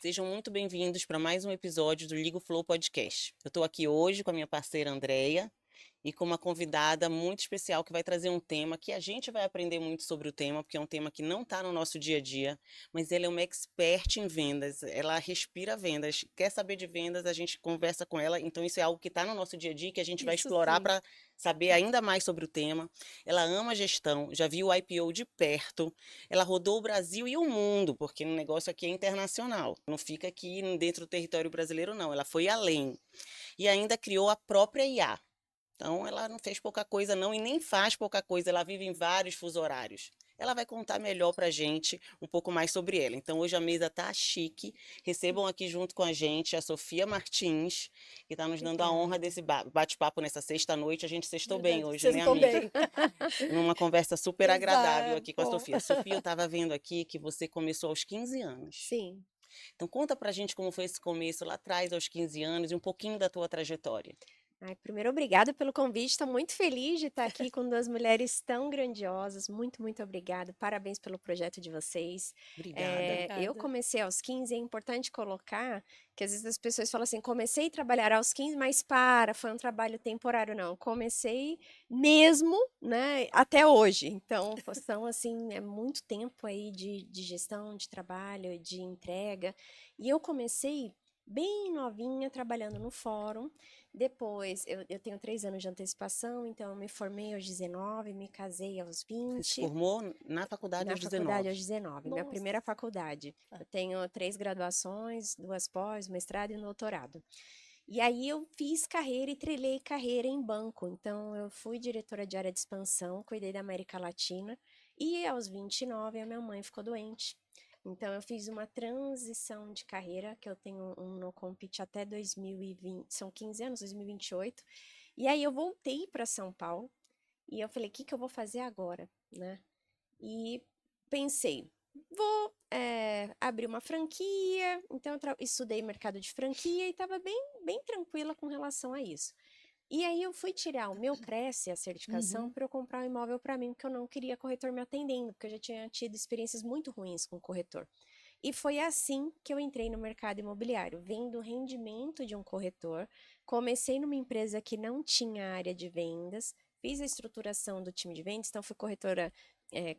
Sejam muito bem-vindos para mais um episódio do Ligo Flow Podcast. Eu estou aqui hoje com a minha parceira Andréia e com uma convidada muito especial que vai trazer um tema que a gente vai aprender muito sobre o tema, porque é um tema que não está no nosso dia a dia, mas ela é uma expert em vendas, ela respira vendas, quer saber de vendas, a gente conversa com ela, então isso é algo que está no nosso dia a dia que a gente vai Isso explorar sim. para saber ainda mais sobre o tema. Ela ama gestão, já viu o IPO de perto, ela rodou o Brasil e o mundo, porque o negócio aqui é internacional, não fica aqui dentro do território brasileiro, não, ela foi além. E ainda criou a própria IA. Então, ela não fez pouca coisa, não, e nem faz pouca coisa, ela vive em vários fuso horários. Ela vai contar melhor pra gente um pouco mais sobre ela. Então, hoje a mesa tá chique. Recebam aqui junto com a gente a Sofia Martins, que está nos dando a honra Obrigada. desse bate-papo nessa sexta-noite. A gente sextou bem Verdade, hoje, vocês né, estão amiga? bem. Numa conversa super agradável aqui com a Exato. Sofia. Sofia, eu estava vendo aqui que você começou aos 15 anos. Sim. Então, conta pra gente como foi esse começo lá atrás, aos 15 anos, e um pouquinho da tua trajetória. Ai, primeiro, obrigada pelo convite. Estou muito feliz de estar aqui com duas mulheres tão grandiosas. Muito, muito obrigada. Parabéns pelo projeto de vocês. Obrigada. Eu Obrigada. comecei aos 15, é importante colocar que às vezes as pessoas falam assim: comecei a trabalhar aos 15, mas foi um trabalho temporário. Não, eu comecei mesmo, né, até hoje. Então, são assim, é muito tempo aí de gestão, de trabalho, de entrega. E eu comecei bem novinha, trabalhando no fórum. Depois, eu tenho 3 anos de antecipação, então eu me formei aos 19, me casei aos Você se 20, formou na faculdade na aos faculdade aos 19. 19, minha Nossa. primeira faculdade. Ah, Eu tenho 3 graduações, 2 pós, mestrado e um doutorado. E aí eu fiz carreira e trilhei carreira em banco. Então eu fui diretora de área de expansão, cuidei da América Latina e aos 29 a minha mãe ficou doente. Então eu fiz uma transição de carreira que eu tenho no Compete até 2020, são 15 anos, 2028. E aí eu voltei para São Paulo e eu falei, o que que eu vou fazer agora, né? E pensei, vou abrir uma franquia. Então, eu estudei mercado de franquia e estava bem tranquila com relação a isso. E aí, eu fui tirar o meu Cresce, a certificação, uhum. para eu comprar um imóvel para mim, porque eu não queria corretor me atendendo, porque eu já tinha tido experiências muito ruins com corretor. E foi assim que eu entrei no mercado imobiliário, vendo o rendimento de um corretor. Comecei numa empresa que não tinha área de vendas, fiz a estruturação do time de vendas, então fui corretora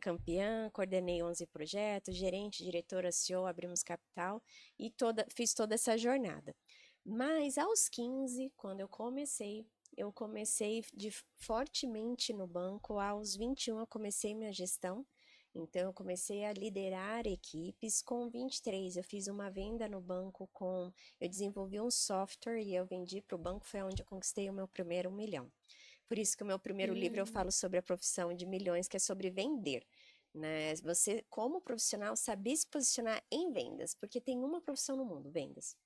campeã, coordenei 11 projetos, gerente, diretora, CEO, abrimos capital e fiz toda essa jornada. Mas aos 15, quando eu comecei fortemente no banco. Aos 21 eu comecei minha gestão. Então, eu comecei a liderar equipes. Com 23, eu fiz uma venda no banco eu desenvolvi um software e eu vendi para o banco. Foi onde eu conquistei o meu primeiro 1 milhão. Por isso que o meu primeiro livro eu Hum, falo sobre a profissão de milhões, que é sobre vender. Né? Você, como profissional, saber se posicionar em vendas, porque tem uma profissão no mundo, vendas.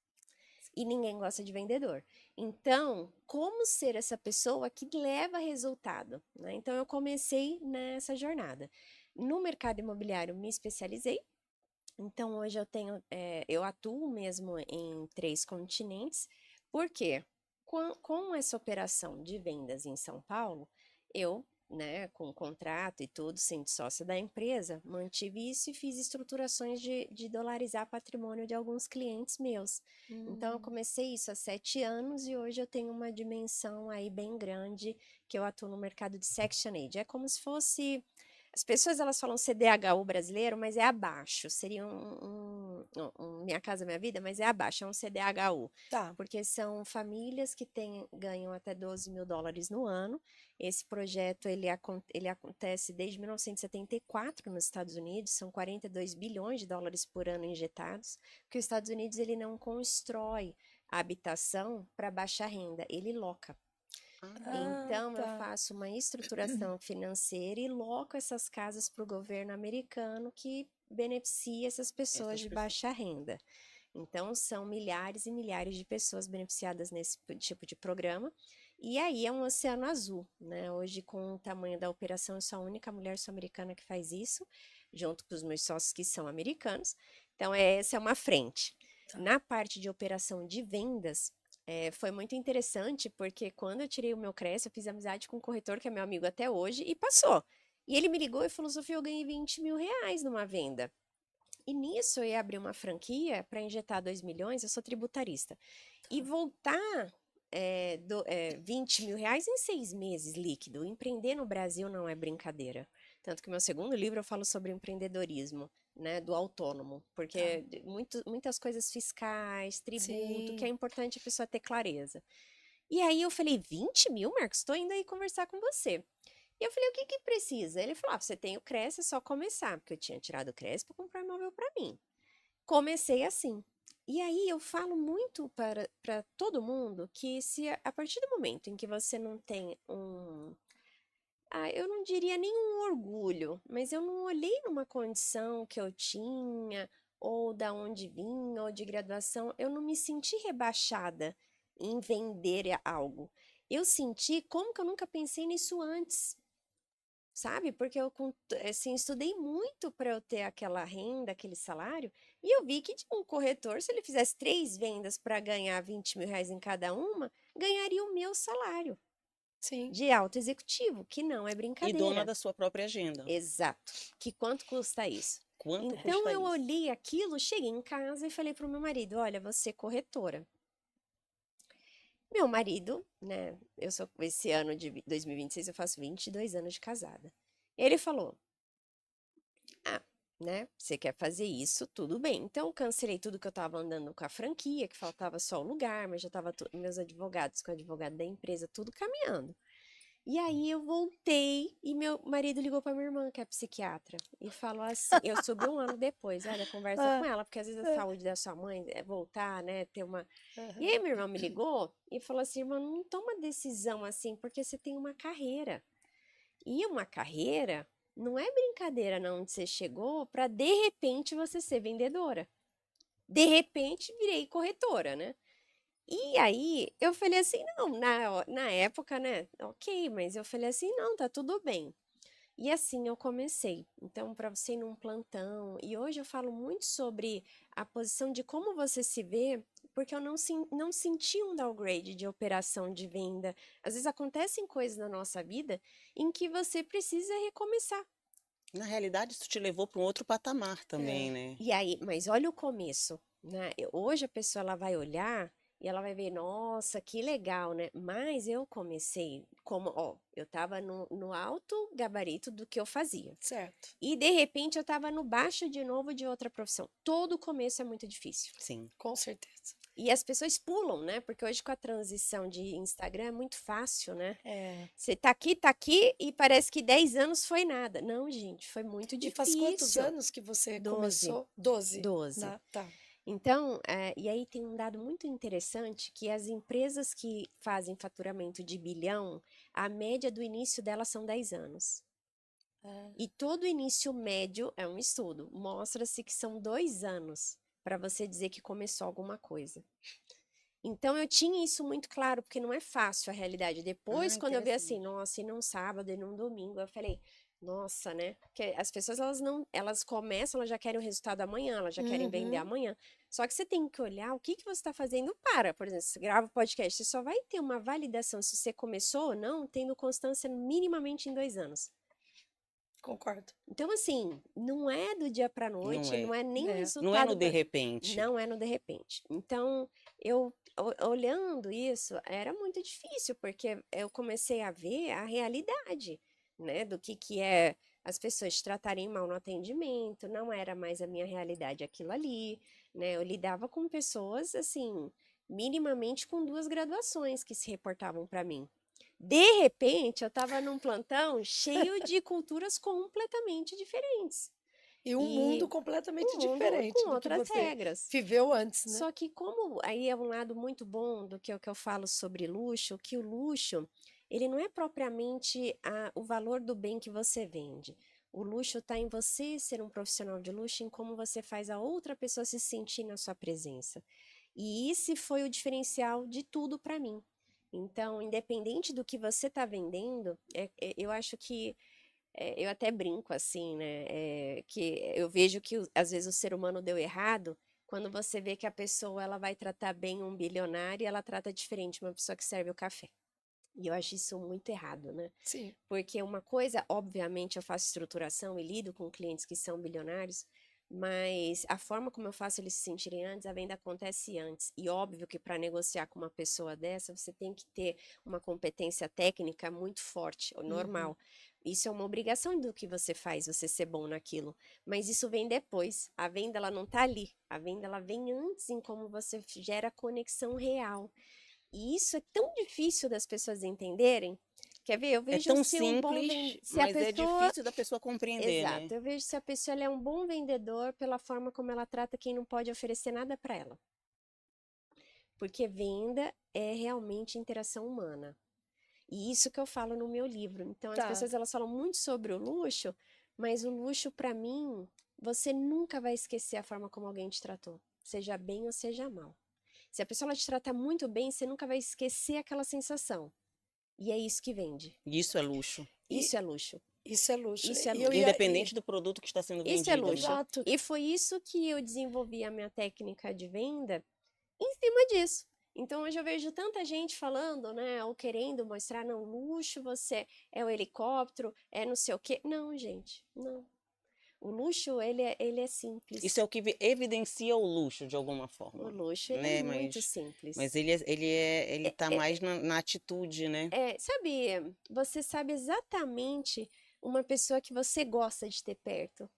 E ninguém gosta de vendedor. Então, como ser essa pessoa que leva resultado? Né? Então, eu comecei nessa jornada. No mercado imobiliário, me especializei. Então, hoje eu atuo mesmo em 3 continentes. Por quê? Com essa operação de vendas em São Paulo, eu, né, com contrato e tudo, sendo sócia da empresa, mantive isso e fiz estruturações de dolarizar patrimônio de alguns clientes meus. Então, eu hum. comecei isso há 7 anos e hoje eu tenho uma dimensão aí bem grande que eu atuo no mercado de Section 8. É como se fosse as pessoas elas falam CDHU brasileiro, mas é abaixo. Seria Minha Casa Minha Vida, mas é abaixo, é um CDHU. Tá. Porque são famílias que ganham até US$ 12.000 no ano. Esse projeto ele acontece desde 1974 nos Estados Unidos, são US$ 42 bilhões por ano injetados, porque os Estados Unidos ele não constrói a habitação para baixa renda, ele loca. Ah, Ah, Então, eu tá. faço uma estruturação financeira e loco essas casas para o governo americano que beneficia essas pessoas essas de pessoas. baixa renda. Então, são milhares e milhares de pessoas beneficiadas nesse tipo de programa. E aí é um oceano azul, né? Hoje, com o tamanho da operação, eu sou a única mulher sul-americana que faz isso, junto com os meus sócios que são americanos. Então, essa é uma frente. Tá. Na parte de operação de vendas, foi muito interessante, porque quando eu tirei o meu Cresce, eu fiz amizade com um corretor que é meu amigo até hoje e passou. E ele me ligou e falou: Sofia, eu ganhei R$ 20.000 numa venda. E nisso eu ia abrir uma franquia para injetar 2 milhões, eu sou tributarista. E voltar 20 mil reais em 6 meses líquido. Empreender no Brasil não é brincadeira. Tanto que o meu segundo livro eu falo sobre empreendedorismo, né, do autônomo, Tá. porque muitas coisas fiscais, tributo, que é Sim. importante a pessoa ter clareza. E aí eu falei, 20 mil, Marcos? Estou indo aí conversar com você. E eu falei, o que que precisa? Ele falou, você tem o Cresce, é só começar, porque eu tinha tirado o Cresce para comprar imóvel para mim. Comecei assim. E aí eu falo muito para todo mundo que se a partir do momento em que você não tem eu não diria nenhum orgulho, mas eu não olhei numa condição que eu tinha, ou da onde vinha, ou de graduação, eu não me senti rebaixada em vender algo. Eu senti como que eu nunca pensei nisso antes. Sabe? Porque eu assim, estudei muito para eu ter aquela renda, aquele salário, e eu vi que de um corretor, se ele fizesse 3 vendas para ganhar 20 mil reais em cada uma, ganharia o meu salário Sim. de alto executivo, que não é E dona brincadeira. da sua própria agenda. Exato. Que quanto custa isso? Quanto Então custa eu isso? olhei aquilo, cheguei em casa e falei para o meu marido: olha, você é corretora. Meu marido, né? Esse ano de 2026, eu faço 22 anos de casada. Ele falou: ah, né? Você quer fazer isso? Tudo bem. Então, eu cancelei tudo que eu tava andando com a franquia, que faltava só o lugar, mas já tava meus advogados com o advogado da empresa, tudo caminhando. E aí eu voltei e meu marido ligou pra minha irmã, que é psiquiatra, e falou assim, eu subi um ano depois, olha, conversa com Ah, ela, porque às vezes a ah, saúde da sua mãe é voltar, né, ter uma... E aham. aí minha irmã me ligou e falou assim, irmã, não toma decisão assim, porque você tem uma carreira. E uma carreira não é brincadeira não onde você chegou para de repente você ser vendedora. De repente virei corretora, né? E aí eu falei assim, não, na época, né? Ok, mas eu falei assim, não, tá tudo bem. E assim eu comecei. Então, para você ir num plantão, e hoje eu falo muito sobre a posição de como você se vê, porque eu não senti um downgrade de operação de venda. Às vezes acontecem coisas na nossa vida em que você precisa recomeçar. Na realidade, isso te levou para um outro patamar também, É. né? E aí, mas olha o começo, né? Hoje a pessoa ela vai olhar e ela vai ver, nossa, que legal, né? Mas eu comecei como, ó, eu tava no alto gabarito do que eu fazia. Certo. E de repente eu tava no baixo de novo de outra profissão. Todo começo é muito difícil. Sim. Com certeza. E as pessoas pulam, né? Porque hoje com a transição de Instagram é muito fácil, né? É. Você tá aqui e parece que 10 anos foi nada. Não, gente, foi muito E faz quantos difícil. anos que você 12, começou? 12, 12. né? Tá. Então, e aí tem um dado muito interessante que as empresas que fazem faturamento de bilhão, a média do início delas são 10 anos. É. E todo início médio é um estudo. Mostra-se que são 2 anos para você dizer que começou alguma coisa. Então eu tinha isso muito claro, porque não é fácil a realidade. Ah, Depois, quando eu vi assim, interessante. nossa, e num sábado e num domingo, eu falei, nossa, né? Porque as pessoas elas não, elas começam, elas já querem o resultado amanhã, elas já querem vender Uhum. amanhã. Só que você tem que olhar o que que você está fazendo para, por exemplo, você grava o podcast, você só vai ter uma validação se você começou ou não, tendo constância minimamente em 2 anos. Concordo. Então, assim, não é do dia para Não noite, é. não é nem o É. Não é no resultado de repente. não é no de repente. Então, eu olhando isso, era muito difícil, porque eu comecei a ver a realidade, né, do que é as pessoas te tratarem mal no atendimento, não era mais a minha realidade aquilo ali, né? Eu lidava com pessoas assim, minimamente com 2 graduações que se reportavam para mim. De repente, eu estava num plantão cheio de culturas completamente diferentes. E um mundo E completamente um mundo diferente com do que outras você regras. viveu antes, né? Só que como aí é um lado muito bom do que, o que eu falo sobre luxo, que o luxo, ele não é propriamente o valor do bem que você vende. O luxo está em você ser um profissional de luxo, em como você faz a outra pessoa se sentir na sua presença. E esse foi o diferencial de tudo para mim. Então, independente do que você está vendendo, eu acho que eu até brinco assim, né? Que eu vejo que às vezes o ser humano deu errado quando você vê que a pessoa ela vai tratar bem um bilionário e ela trata diferente uma pessoa que serve o café. E eu acho isso muito errado, né? Sim. Porque uma coisa, obviamente, eu faço estruturação e lido com clientes que são bilionários, Mas a forma como eu faço eles se sentirem antes, a venda acontece antes. E óbvio que para negociar com uma pessoa dessa, você tem que ter uma competência técnica muito forte, ou Uhum. normal. Isso é uma obrigação do que você faz, você ser bom naquilo. Mas isso vem depois. A venda, ela não tá ali. A venda, ela vem antes em como você gera conexão real. E isso é tão difícil das pessoas entenderem. Quer ver? Eu É vejo tão se um bom simples, vendedor, se a mas é pessoa. difícil da pessoa compreender, né? Exato, eu vejo se a pessoa ela é um bom vendedor pela forma como ela trata quem não pode oferecer nada para ela. Porque venda é realmente interação humana. E isso que eu falo no meu livro. Então, as Tá. pessoas elas falam muito sobre o luxo, mas o luxo, para mim, você nunca vai esquecer a forma como alguém te tratou, seja bem ou seja mal. Se a pessoa ela te trata muito bem, você nunca vai esquecer aquela sensação. E é isso que vende. Isso é luxo. E Isso é luxo. isso é luxo. Isso é E eu luxo. ia. Independente do produto que está sendo Isso é vendido, né? luxo. Exato. E foi isso que eu desenvolvi a minha técnica de venda em cima disso. Então hoje eu vejo tanta gente falando, né, ou querendo mostrar, não, luxo, você é o helicóptero, é não sei o quê. Não, gente, não. O luxo, ele é simples. Isso é o que evidencia o luxo de alguma O forma, luxo, ele é né? muito Mas simples. ele tá mais na atitude, né? Sabe, você sabe exatamente uma pessoa que você gosta de ter perto.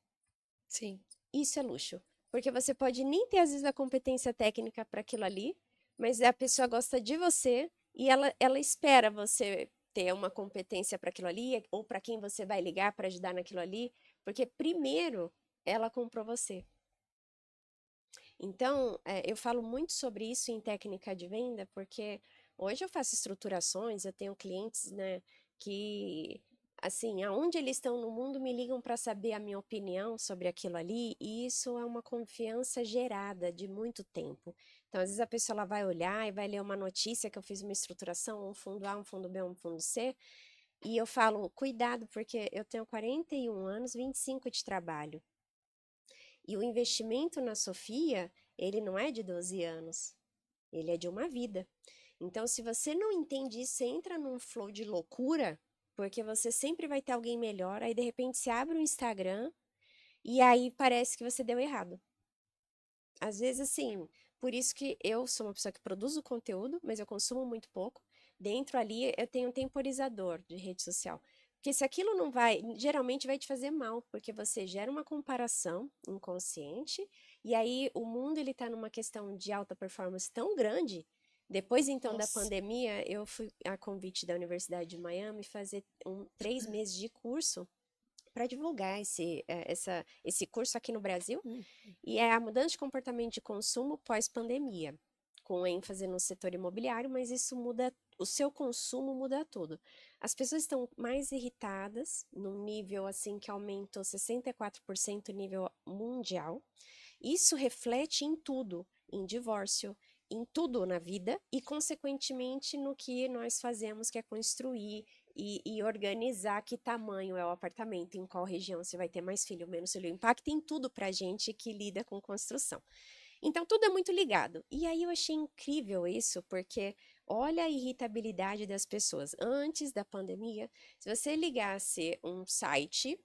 Sim. Isso é luxo. Porque você pode nem ter, às vezes, a competência técnica para aquilo ali, mas a pessoa gosta de você e ela espera você ter uma competência para aquilo ali, ou para quem você vai ligar para ajudar naquilo ali, porque primeiro ela comprou você. Então, eu falo muito sobre isso em técnica de venda, porque hoje eu faço estruturações, eu tenho clientes, né, que, assim, aonde eles estão no mundo me ligam para saber a minha opinião sobre aquilo ali, e isso é uma confiança gerada de muito tempo. Então, às vezes a pessoa ela vai olhar e vai ler uma notícia que eu fiz uma estruturação, um fundo A, um fundo B, um fundo C, e eu falo, cuidado, porque eu tenho 41 anos, 25 de trabalho. E o investimento na Sofia, ele não é de 12 anos, ele é de uma vida. Então, se você não entende isso, você entra num flow de loucura, porque você sempre vai ter alguém melhor, aí de repente você abre o Instagram e aí parece que você deu errado. Às vezes, assim, por isso que eu sou uma pessoa que produz o conteúdo, mas eu consumo muito pouco. Dentro ali eu tenho um temporizador de rede social. Porque se aquilo não vai, geralmente vai te fazer mal, porque você gera uma comparação inconsciente, e aí o mundo ele tá numa questão de alta performance tão grande. Depois então da Nossa. pandemia, eu fui a convite da Universidade de Miami fazer 3 meses de curso para divulgar esse curso aqui no Brasil. Hum. E é a mudança de comportamento de consumo pós-pandemia, com ênfase no setor imobiliário, mas isso muda, o seu consumo muda tudo. As pessoas estão mais irritadas, num nível assim que aumentou 64% nível mundial. Isso reflete em tudo, em divórcio, em tudo na vida e, consequentemente, no que nós fazemos, que é construir e organizar que tamanho é o apartamento, em qual região você vai ter mais filho, menos filho. Impacta em tudo pra gente que lida com construção. Então, tudo é muito ligado. E aí eu achei incrível isso, porque olha a irritabilidade das pessoas. Antes da pandemia, se você ligasse um site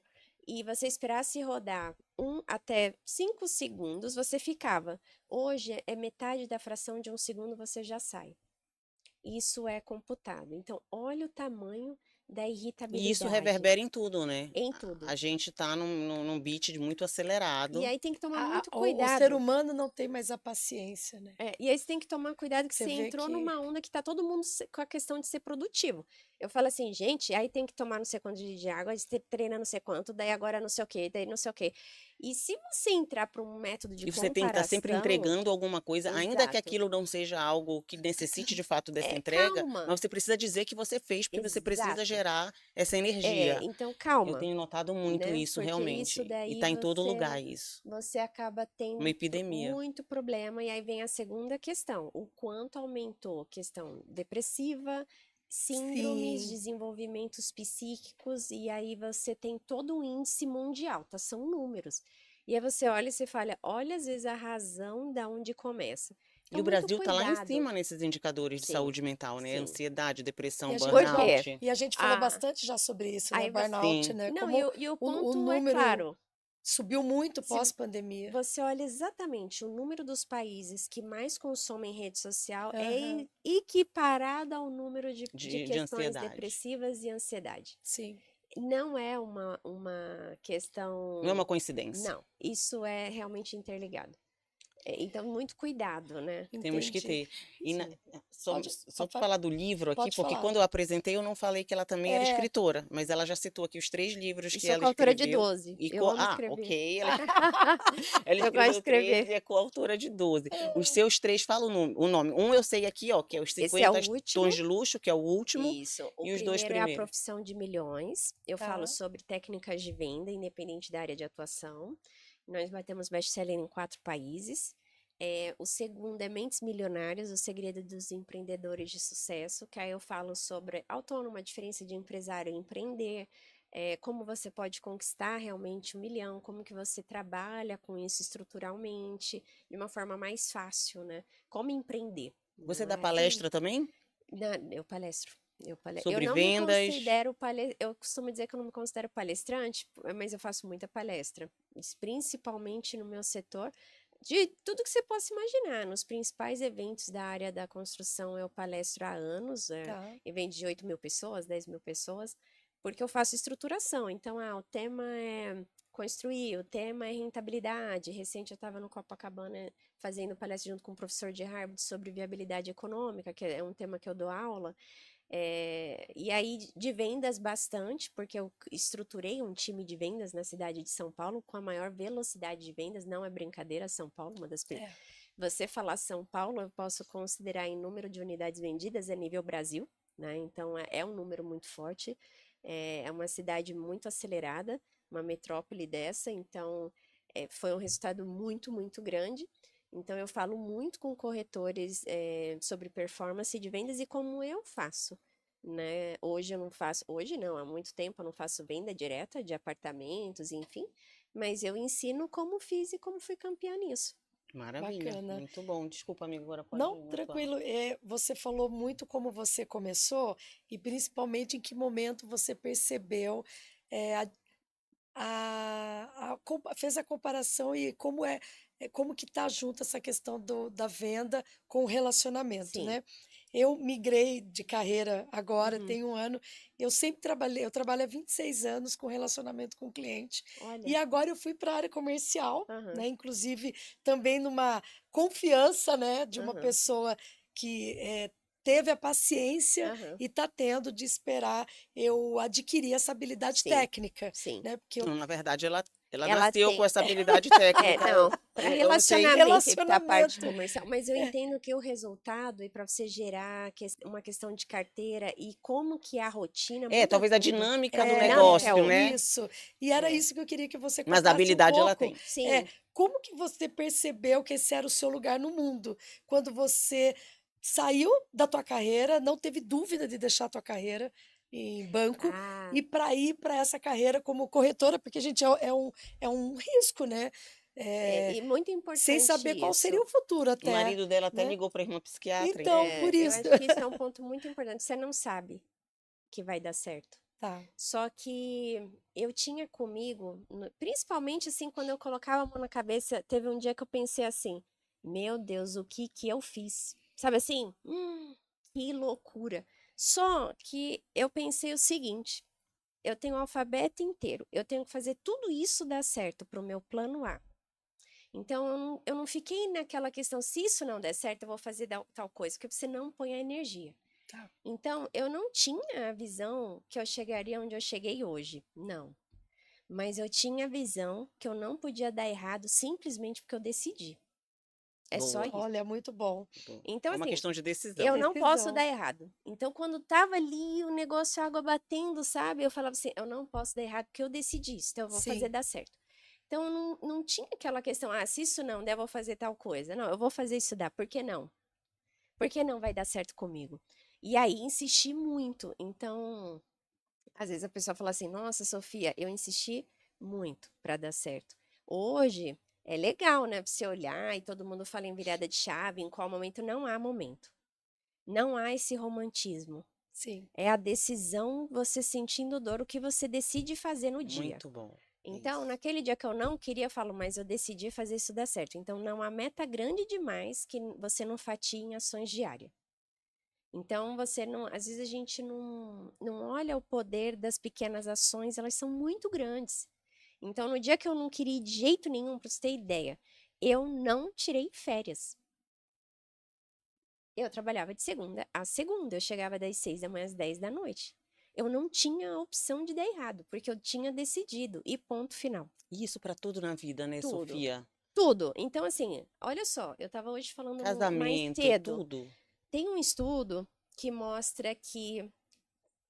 e você esperasse rodar 1 até 5 segundos, você ficava. Hoje é metade da fração de 1 segundo, você já sai. Isso é computado. Então, olha o tamanho da E isso irritabilidade reverbera em tudo, né? em A tudo. gente tá num beat muito E acelerado. aí tem que tomar muito O ser cuidado. humano não tem mais a paciência, né? E aí você tem que tomar cuidado que Você você vê entrou que. numa onda que tá todo mundo com a questão de ser produtivo. Eu falo assim, gente, aí tem que tomar não sei quanto de água, aí você treina não sei quanto, daí agora não sei o quê, daí não sei o quê. E se você entrar para um método de E você tem que estar sempre comparação, entregando alguma coisa, ainda que exato. aquilo não seja algo que necessite de fato dessa entrega, Calma, mas você precisa dizer que você fez, porque você precisa exato. gerar essa energia. Então Eu calma, tenho notado muito né? isso, Porque isso realmente. E daí tá em todo você lugar isso. você acaba Uma tendo epidemia. muito problema e aí vem a segunda questão, o quanto aumentou a questão depressiva, síndromes, Sim. desenvolvimentos psíquicos e aí você tem todo um índice mundial, tá? São números. E aí você olha e você fala, olha às vezes a razão da onde começa. E Então o muito Brasil está lá em cuidado. cima nesses indicadores de Sim, saúde mental, né? sim. Ansiedade, E depressão, a gente Por falou, quê? burnout. e a gente falou Ah, bastante já sobre isso, né? aí você Burnout, Sim. né? Não, Como e o o ponto é número claro. Subiu muito Se pós-pandemia. você olha exatamente o número dos países que mais consomem rede social é Aham, equiparado ao número de De questões ansiedade. depressivas e ansiedade. sim. Não é uma Não é uma questão. coincidência. Não, isso é realmente interligado. Então, muito cuidado, né? Temos que Entendi. ter. E Sim. Pode, só pode, para falar do livro aqui, pode porque falar. quando eu apresentei eu não falei que ela também era É, escritora, mas ela já citou aqui os 3 livros E que sou ela coautora de escreveu. 12. Eu amo escrever. Ok, ela Eu gosto de escreveu 3 escrever. e é coautora de 12. Os seus 3 falam o nome. Um eu sei aqui, ó, que é os Esse é o 50 tons último. de luxo, que é o último, Isso. O e os 2 primeiro é a primeiros. profissão de milhões. Eu falo tá. sobre técnicas de venda, independente da área de atuação. Nós batemos best-seller em 4 países. O segundo é Mentes Milionárias, o segredo dos empreendedores de sucesso, que aí eu falo sobre autônomo, a diferença de empresário e empreender, como você pode conquistar realmente 1 milhão, como que você trabalha com isso estruturalmente, de uma forma mais fácil, né? Como empreender. Você Não dá é assim, palestra também? eu palestro. Eu Sobre não me vendas? considero eu costumo dizer que eu não me considero palestrante, mas eu faço muita palestra, principalmente no meu setor, de tudo que você possa imaginar. Nos principais eventos da área da construção eu palestro há anos, Tá. eventos de 8 mil pessoas, 10 mil pessoas, porque eu faço estruturação. Então, o tema é construir, o tema é rentabilidade. Recente eu estava no Copacabana fazendo palestra junto com um professor de Harvard sobre viabilidade econômica, que é um tema que eu dou aula. E aí, de vendas bastante, porque eu estruturei um time de vendas na cidade de São Paulo com a maior velocidade de vendas, não é brincadeira, São Paulo, É, você falar São Paulo, eu posso considerar em número de unidades vendidas a nível Brasil, né? Então, é um número muito forte, é uma cidade muito acelerada, uma metrópole dessa, então, foi um resultado muito, muito grande. Então, eu falo muito com corretores sobre performance de vendas e como eu faço, né? Hoje eu não faço, hoje não, há muito tempo eu não faço venda direta de apartamentos, enfim, mas eu ensino como fiz e como fui campeã nisso. Maravilha, bacana. muito bom. Desculpa, amigo, agora pode Não, atuar. tranquilo. Você falou muito como você começou e principalmente em que momento você percebeu, é, fez a comparação e como que tá junto essa questão da venda com o relacionamento, Sim. né? Eu migrei de carreira agora, Uhum. tem um ano. Eu trabalho há 26 anos com relacionamento com o cliente. E Olha. agora eu fui para a área comercial, Aham, né? Inclusive também numa confiança, né, de uma aham, pessoa que teve a paciência aham. e está tendo de esperar eu adquirir essa habilidade Sim, técnica, sim. né? Porque eu Não, na verdade, ela Ela nasceu com tem. essa habilidade técnica. Não, para Eu não sei. relacionamento e para a parte relacionamento. comercial, mas eu É, entendo que o resultado e para você gerar uma questão de carteira e como que é a rotina muda Talvez a tudo. dinâmica do Dinâmica é negócio, outra. né? isso. E era É, isso que eu queria que você Mas a contasse um habilidade ela pouco. tem. É, sim. como que você percebeu que esse era o seu lugar no mundo? Quando você saiu da tua carreira, não teve dúvida de deixar a tua carreira em banco Ah, e para ir para essa carreira como corretora, porque a gente é um risco, né? É, e muito sem importante saber qual seria isso. o futuro O até, marido dela até né? ligou para a irmã psiquiatra, Então, inclusive. por Eu isso. acho que isso é um ponto muito importante. Você não sabe que vai dar certo. Tá, Só que eu tinha comigo, principalmente assim, quando eu colocava a mão na cabeça, teve um dia que eu pensei assim, meu Deus, o que que eu fiz? Sabe assim? Que loucura. Só que eu pensei o seguinte, eu tenho o alfabeto inteiro, eu tenho que fazer tudo isso dar certo para o meu plano A. Então, eu não fiquei naquela questão, se isso não der certo, eu vou fazer tal coisa, porque você não põe a energia. tá. Então, eu não tinha a visão que eu chegaria onde eu cheguei hoje, não. Mas eu tinha a visão que eu não podia dar errado simplesmente porque eu decidi. É só Boa, isso. Olha, muito bom. boa. Então, É uma assim, questão de decisão. eu não posso Decisão. dar errado. Então, quando tava ali o negócio, a água batendo, sabe? Eu falava assim, eu não posso dar errado porque eu decidi isso, então eu vou fazer Sim, dar certo. Então, não tinha aquela questão, se isso não der, eu vou fazer tal coisa. Não, eu vou fazer isso dar. Por que não? Por que não vai dar certo comigo? E aí, insisti muito. Então, às vezes a pessoa fala assim: Nossa, Sofia, eu insisti muito para dar certo. Hoje é legal, né? Pra você olhar e todo mundo fala em virada de chave, em qual momento. Não há momento. Não há esse romantismo. sim. É a decisão, você sentindo dor, o que você decide fazer no dia. Muito bom. Então, Isso. naquele dia que eu não queria, eu falo, mas eu decidi fazer isso dar certo. Então, não há meta grande demais que você não fatie em ações diárias. Então, você não, às vezes a gente não olha o poder das pequenas ações, elas são muito grandes. Então, no dia que eu não queria ir de jeito nenhum, para você ter ideia, eu não tirei férias. Eu trabalhava de segunda a segunda, eu chegava das 6 da manhã às 10 da noite. Eu não tinha a opção de dar errado, porque eu tinha decidido, e ponto final. E isso para tudo na vida, né, Tudo. Sofia? Tudo. Então, assim, olha só, eu estava hoje falando mais Casamento, cedo. tudo. Tem um estudo que mostra que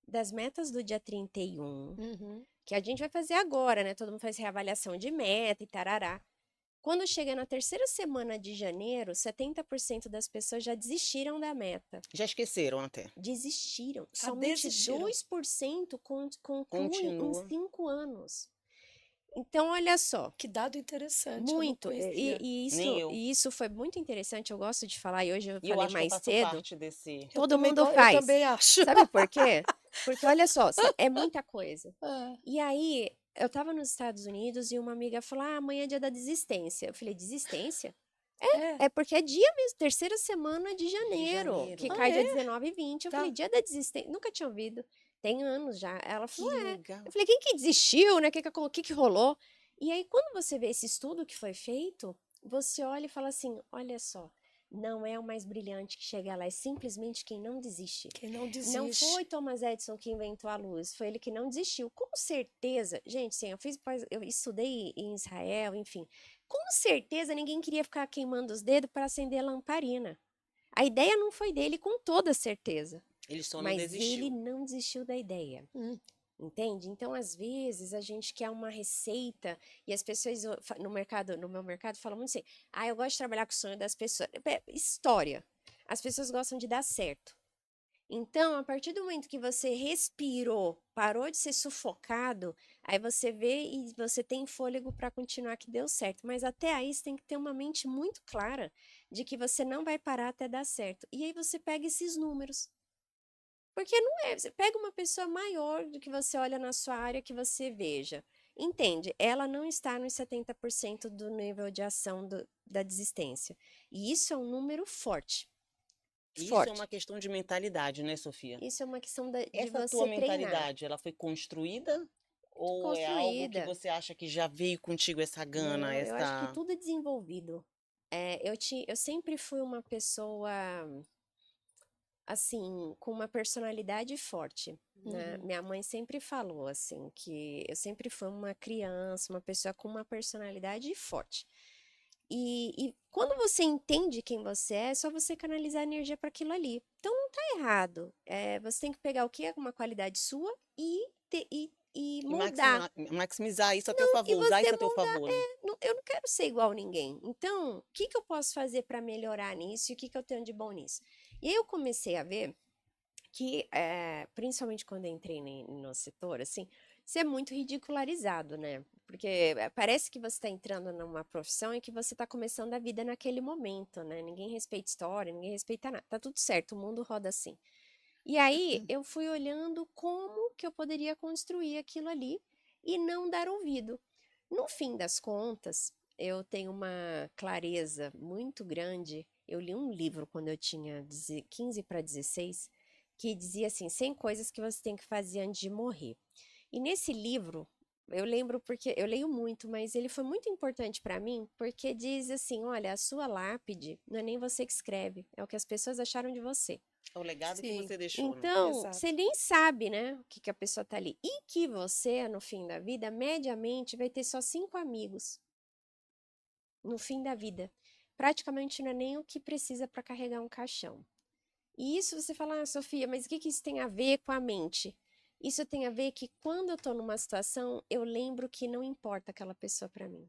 das metas do dia 31, Uhum. que a gente vai fazer agora, né? Todo mundo faz reavaliação de meta e tarará. Quando chega na terceira semana de janeiro, 70% das pessoas já desistiram da meta. Já esqueceram até. Desistiram. Ah, Somente desistiram. 2% concluem em Continua. 5 anos. Então, olha só. Que dado interessante, eu não Muito. conhecia. Nem eu. E isso foi muito interessante. Eu gosto de falar, e hoje eu E eu falei acho que eu mais faço cedo. parte desse. Todo mundo Eu faz. também acho. Sabe por quê? Porque olha só, é muita coisa. Ah, E aí, eu tava nos Estados Unidos e uma amiga falou: ah, amanhã é dia da desistência. Eu falei: desistência? é. É porque é dia mesmo, terceira semana de janeiro, janeiro. que Ah, cai dia é? 19 e 20. Eu Tá. falei: dia da desistência. Nunca tinha ouvido. Tem anos já. Ela Que falou: é. legal. Eu falei: quem que desistiu, né? O que rolou? E aí, quando você vê esse estudo que foi feito, você olha e fala assim: olha só, não é o mais brilhante que chega lá, é simplesmente quem não desiste. Quem não Não desiste. foi Thomas Edison que inventou a luz, foi ele que não desistiu. Com certeza, gente, sim, eu estudei em Israel, enfim. Com certeza ninguém queria ficar queimando os dedos para acender a lamparina. A ideia não foi dele, com toda certeza. Ele só não Mas ele desistiu. não desistiu da ideia. Hum. Entende? Então, às vezes, a gente quer uma receita e as pessoas no meu mercado, falam muito assim: ah, eu gosto de trabalhar com o sonho das pessoas. História. As pessoas gostam de dar certo. Então, a partir do momento que você respirou, parou de ser sufocado, aí você vê e você tem fôlego para continuar que deu certo. Mas até aí você tem que ter uma mente muito clara de que você não vai parar até dar certo. E aí você pega esses números. Porque não é, você pega uma pessoa maior do que você olha na sua área que você veja. Entende? Ela não está nos 70% do nível de ação da desistência. E isso é um número forte. Isso é Forte. uma questão de mentalidade, né, Sofia? Isso é uma questão de Essa você tua treinar. mentalidade, ela foi construída ou é algo que Construída. você acha que já veio contigo essa gana, Não, eu acho que essa... tudo é desenvolvido. Eu sempre fui uma pessoa, assim, com uma personalidade forte, né? Uhum. Minha mãe sempre falou, assim, que eu sempre fui uma criança, uma pessoa com uma personalidade forte. E quando você entende quem você é só você canalizar energia para aquilo ali. Então não tá errado. Você tem que pegar o que é uma qualidade sua e E mudar. maximizar isso a teu E favor, usar você isso a teu favor, né? eu não quero ser igual a ninguém. Então, o que que eu posso fazer para melhorar nisso e o que que eu tenho de bom nisso? E aí eu comecei a ver que, principalmente quando eu entrei no setor, assim, você é muito ridicularizado, né? Porque parece que você está entrando numa profissão e que você está começando a vida naquele momento, né? Ninguém respeita história, ninguém respeita nada. Tá tudo certo, o mundo roda assim. E aí eu fui olhando como que eu poderia construir aquilo ali e não dar ouvido. No fim das contas, eu tenho uma clareza muito grande. Eu li um livro quando eu tinha 15 para 16, que dizia assim: 100 coisas que você tem que fazer antes de morrer. E nesse livro, eu lembro porque eu leio muito, mas ele foi muito importante para mim, porque diz assim: olha, a sua lápide não é nem você que escreve, é o que as pessoas acharam de você. É o legado que Sim. você deixou, né? Então, Exato. você nem sabe, né, o que que a pessoa tá ali. E que você, no fim da vida, mediamente, vai ter só 5 amigos. No fim da vida. Praticamente não é nem o que precisa para carregar um caixão. E isso você fala: ah, Sofia, mas o que que isso tem a ver com a mente? Isso tem a ver que quando eu tô numa situação, eu lembro que não importa aquela pessoa para mim.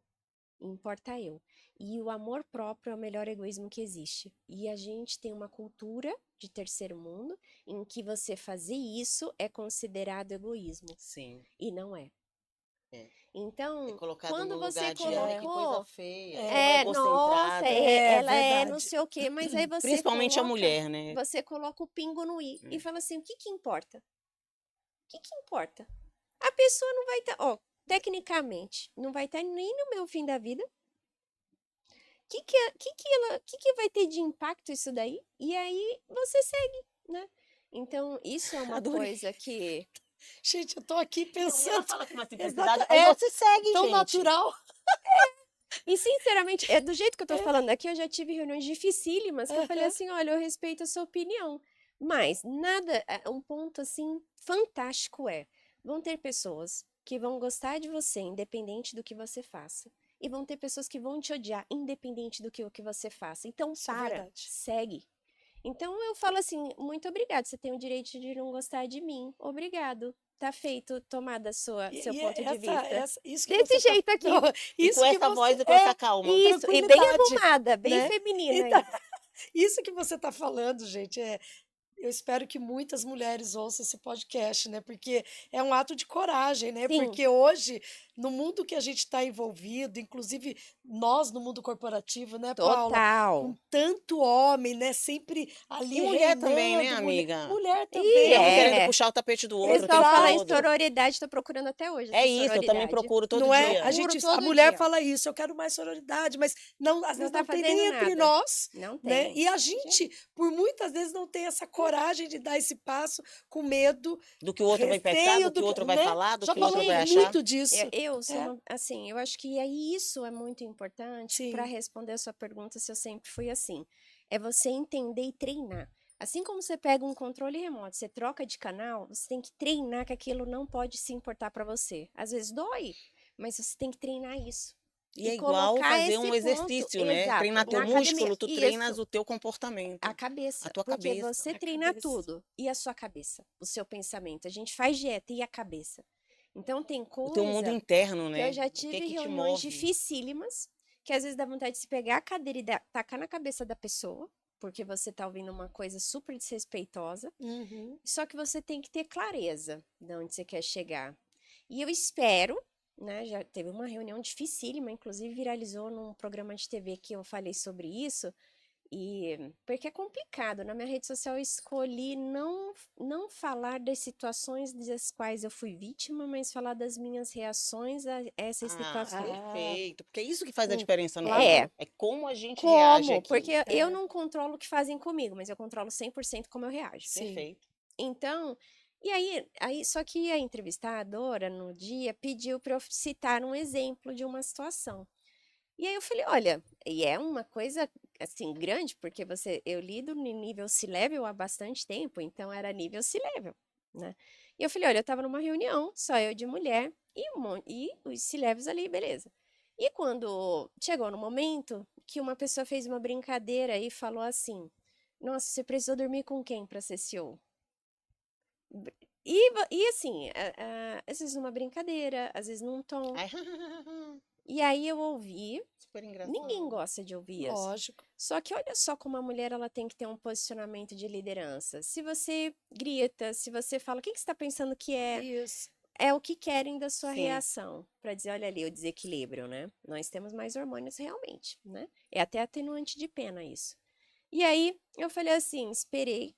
Importa eu. E o amor próprio é o melhor egoísmo que existe. E a gente tem uma cultura de terceiro mundo em que você fazer isso é considerado egoísmo. Sim. E não é. É. É Então, colocado quando no você lugar de, ai, que coisa colocou, feia, nossa, egocentrada. ela é não Verdade. sei o quê, mas aí Principalmente a mulher, né? você coloca o pingo no i e fala assim: o que que importa? O que que importa? A pessoa não vai estar, ó, tecnicamente, não vai estar nem no meu fim da vida. Que vai ter de impacto isso daí? E aí você segue, né? Então, isso é uma Adorei. coisa que Gente, eu tô aqui Ela pensando. fala com uma Exata, simplicidade, aí é você segue, tão gente. natural. E sinceramente, do jeito que eu tô falando aqui, eu já tive reuniões dificílimas que eu falei Aham. assim, olha, eu respeito a sua opinião, mas nada, um ponto assim fantástico vão ter pessoas que vão gostar de você, independente do que você faça, e vão ter pessoas que vão te odiar, independente do que o que você faça. Então, Isso é verdade. segue. Então eu falo assim, muito obrigado, você tem o direito de não gostar de mim, obrigado. Tá feito, tomada seu E ponto de vista. isso que Desse você tá. jeito aqui. Não, E com isso que essa você. voz e com essa calma. Isso, e bem Tranquilidade, arrumada, bem né? feminina Então, ainda. isso que você está falando, gente, eu espero que muitas mulheres ouçam esse podcast, né? Porque é um ato de coragem, né? Sim, Porque hoje, no mundo que a gente está envolvido, inclusive nós no mundo corporativo, né, Paula? Com total. tanto homem, né? Sempre E ali mulher também, né, reinando, amiga? mulher E também, Um né? querendo puxar o tapete do o outro o pessoal tempo fala em Exato. todo. sororidade, tô procurando até hoje É essa isso, eu também sororidade. procuro todo Não é? dia. Procuro A todo mulher dia. fala isso, eu quero mais sororidade, mas não, às Não vezes tá não tem fazendo nem entre nada. nós, Não né? tem. E a gente, por muitas vezes, não tem essa coragem de dar esse passo com medo, Do que o outro vai pensar, receio do que o outro vai né? falar, do Já que o outro vai falamos Gente, achar. muito disso. eu sou É, assim, eu acho que aí isso é muito importante para sim. responder a sua pergunta se eu sempre fui assim. É você entender e treinar. Assim como você pega um controle remoto, você troca de canal, você tem que treinar que aquilo não pode se importar para você. Às vezes dói, mas você tem que treinar isso. E E é igual colocar fazer esse um ponto, exercício, né? exato, Treinar teu na academia. músculo, tu treinas Isso, o teu a comportamento, a cabeça. tua Porque cabeça. você A treina cabeça. tudo. E a sua cabeça? O seu pensamento. A gente faz dieta e a cabeça. Então tem O teu mundo coisa interno, que eu né? já O que é tive que te reuniões move? dificílimas, que às vezes dá vontade de se pegar a cadeira e tacar na cabeça da pessoa, porque você tá ouvindo uma coisa super desrespeitosa, Uhum. só que você tem que ter clareza de onde você quer chegar. E eu espero, né, já teve uma reunião dificílima, inclusive viralizou num programa de TV que eu falei sobre isso, e porque é complicado, na minha rede social eu escolhi não falar das situações das quais eu fui vítima, mas falar das minhas reações a essas Ah, situações. Ah, perfeito. Porque é isso que faz a hum, diferença no claro. final. É, É como a gente reage como? aquilo. Porque eu É, não controlo o que fazem comigo, mas eu controlo 100% como eu reajo. sim. Perfeito. Então, e aí, só que a entrevistadora no dia pediu para eu citar um exemplo de uma situação. E aí eu falei, olha, e é uma coisa assim grande, porque eu lido no nível C-level há bastante tempo, então era nível C-level, né? E eu falei, olha, eu estava numa reunião, só eu de mulher e os C-levels ali, beleza. E quando chegou no momento que uma pessoa fez uma brincadeira e falou assim: "Nossa, você precisou dormir com quem para ser CEO?" E assim, às vezes numa brincadeira, às vezes num tom. Ai, E aí eu ouvi. super Ninguém engraçado. gosta de ouvir isso. Lógico. Só que olha só como a mulher ela tem que ter um posicionamento de liderança. Se você grita, se você fala, o que que você está pensando que Isso. é o que querem da sua Sim. reação? Para dizer, olha ali, o desequilíbrio, né? Nós temos mais hormônios realmente, né? É até atenuante de pena isso. E aí eu falei assim, esperei.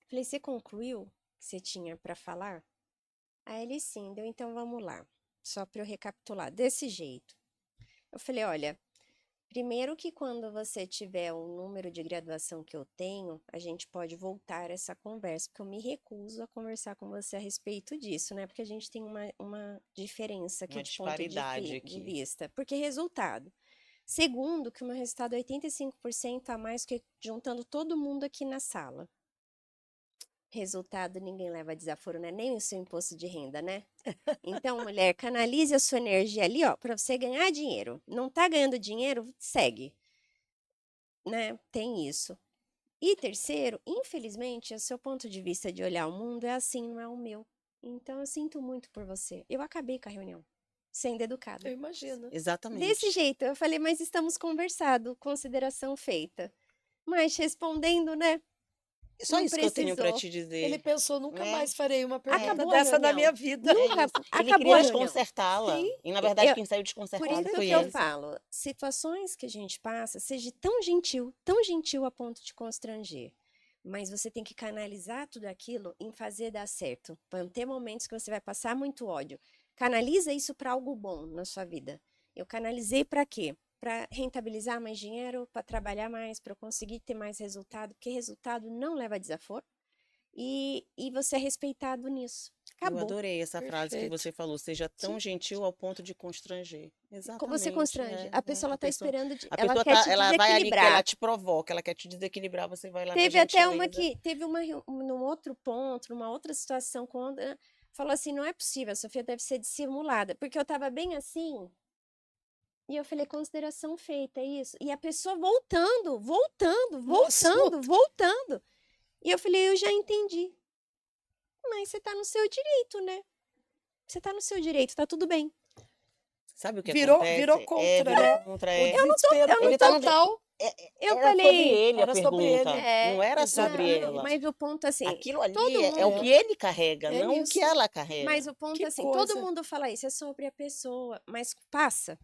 Falei, você concluiu o que você tinha para falar? Aí ele sim, deu, então vamos lá. Só para eu recapitular, desse jeito. Eu falei, olha, primeiro que quando você tiver o número de graduação que eu tenho, a gente pode voltar essa conversa, porque eu me recuso a conversar com você a respeito disso, né? Porque a gente tem uma diferença aqui Uma de ponto disparidade de aqui. vista. Porque resultado. Segundo, que o meu resultado é 85% a mais que juntando todo mundo aqui na sala. Resultado, ninguém leva desaforo, né? Nem o seu imposto de renda, né? Então, mulher, canalize a sua energia ali, ó, para você ganhar dinheiro. Não tá ganhando dinheiro? Segue, né? Tem isso. E terceiro, infelizmente, o seu ponto de vista de olhar o mundo é assim, não é o meu. Então, eu sinto muito por você. Eu acabei com a reunião, sendo Eu educada. imagino. Desse Exatamente. jeito, eu falei, mas estamos conversado, consideração feita. Mas respondendo, né? Só Não isso que eu tenho para precisou. te Ele dizer, pensou, nunca né? mais farei uma pergunta Acabou a dessa na minha reunião. vida. É Nunca isso. Ele acabou queria a reunião. desconcertá-la. Sim, E na verdade, quem saiu Por desconcertado isso foi que eu ele. falo, situações que a gente passa, seja tão gentil a ponto de constranger. Mas você tem que canalizar tudo aquilo em fazer dar certo. Vão ter momentos que você vai passar muito ódio. Canaliza isso para algo bom na sua vida. Eu canalizei para quê? Para rentabilizar mais dinheiro, para trabalhar mais, para eu conseguir ter mais resultado, porque resultado não leva a desaforo. E você é respeitado nisso. Eu Acabou. adorei essa frase que Perfeito. você falou, seja tão gentil ao ponto de constranger. Você Exatamente, constrange. A pessoa ela a tá pessoa, esperando, a ela pessoa quer tá, te ela vai ali que ela desequilibrar. te provoca, ela quer te desequilibrar, você vai lá na Teve até uma gentileza. que, teve uma, num outro ponto, numa outra situação, quando falou assim, não é possível, a Sofia deve ser dissimulada, porque eu tava bem assim, e eu falei, consideração feita, é isso. E a pessoa voltando, Nossa, voltando. E eu falei, eu já entendi. Mas você tá no seu direito, né? Você tá no seu direito, tá tudo bem. Sabe o que virou acontece? contra, Virou né? contra, O desespero eu foi não Ele tá no, total. Eu era sobre falei, ele a Era sobre pergunta, ele. não era sobre não, Exatamente. ela. mas o ponto assim, Aquilo ali todo é o mundo, que ele carrega, É não o que isso. ela mas carrega. o ponto Que assim, todo coisa. mundo fala isso, é sobre a pessoa, mas passa.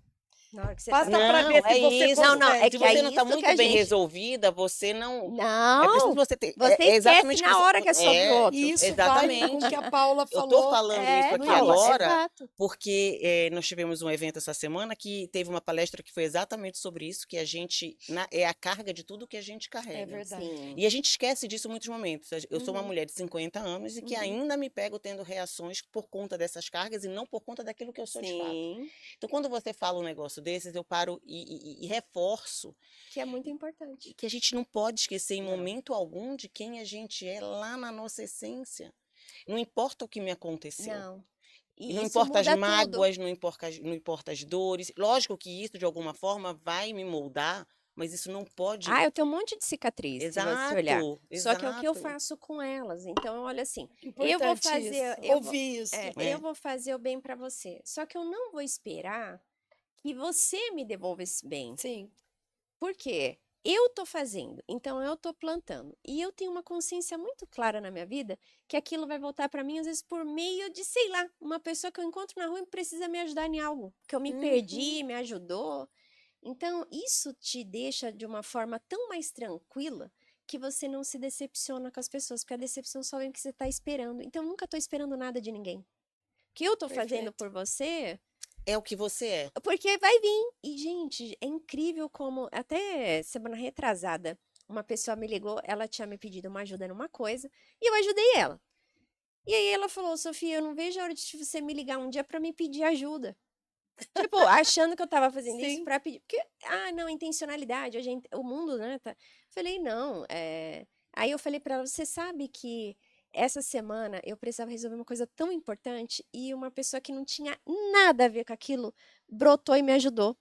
Na hora que você Passa tá... pra ver Não, é se você isso. Não, é consegue. Se que é você não está isso que muito a bem gente... resolvida, você não. É preciso Não, você ter. você É esquece exatamente o que na você. hora que é sobre o outro. Isso vai com o que Exatamente. a Paula Eu tô falou falando isso É, no aqui Paula, início. agora exato. porque nós tivemos um evento essa semana que teve uma palestra que foi exatamente sobre isso, que a gente é a carga de tudo que a gente É carrega. verdade. Sim. E a gente esquece disso em muitos momentos. Eu sou uma Uhum. mulher de 50 anos e que Uhum. ainda me pego tendo reações por conta dessas cargas e não por conta daquilo que eu sou de fato. Sim, Então, quando você fala um negócio desses, eu paro e reforço que é muito importante. que a gente não pode esquecer em Não. momento algum de quem a gente é lá na nossa essência. Não importa o que me aconteceu. Não. E E não isso importa as muda tudo. mágoas, não importa as dores. Lógico que isso, de alguma forma, vai me moldar, mas isso não pode. Ah, eu tenho um monte de cicatriz, se você olhar. Exato, Só que é o que eu exato. faço com elas. Então, olha assim, eu vou Importante fazer, isso. eu vou, Ouvir isso. eu vou fazer o bem para você. Só que eu não vou esperar que você me devolva esse bem. Sim. Por quê? Eu tô fazendo, então eu tô plantando. E eu tenho uma consciência muito clara na minha vida que aquilo vai voltar para mim, às vezes, por meio de, sei lá, uma pessoa que eu encontro na rua e precisa me ajudar em algo, que eu me perdi, me ajudou. Então, isso te deixa de uma forma tão mais tranquila que você não se decepciona com as pessoas, porque a decepção só vem porque você está esperando. Então, eu nunca estou esperando nada de ninguém. O que eu estou fazendo Perfeito. por você, É o que você é. porque vai vir. E, gente, é incrível como, até semana retrasada, uma pessoa me ligou, ela tinha me pedido uma ajuda numa coisa, e eu ajudei ela. E aí ela falou, Sofia, eu não vejo a hora de você me ligar um dia para me pedir ajuda. Tipo, achando que eu tava fazendo isso Sim. pra pedir. Porque, não, intencionalidade, o mundo, né? Falei, não. Aí eu falei pra ela, você sabe que essa semana eu precisava resolver uma coisa tão importante e uma pessoa que não tinha nada a ver com aquilo brotou e me ajudou.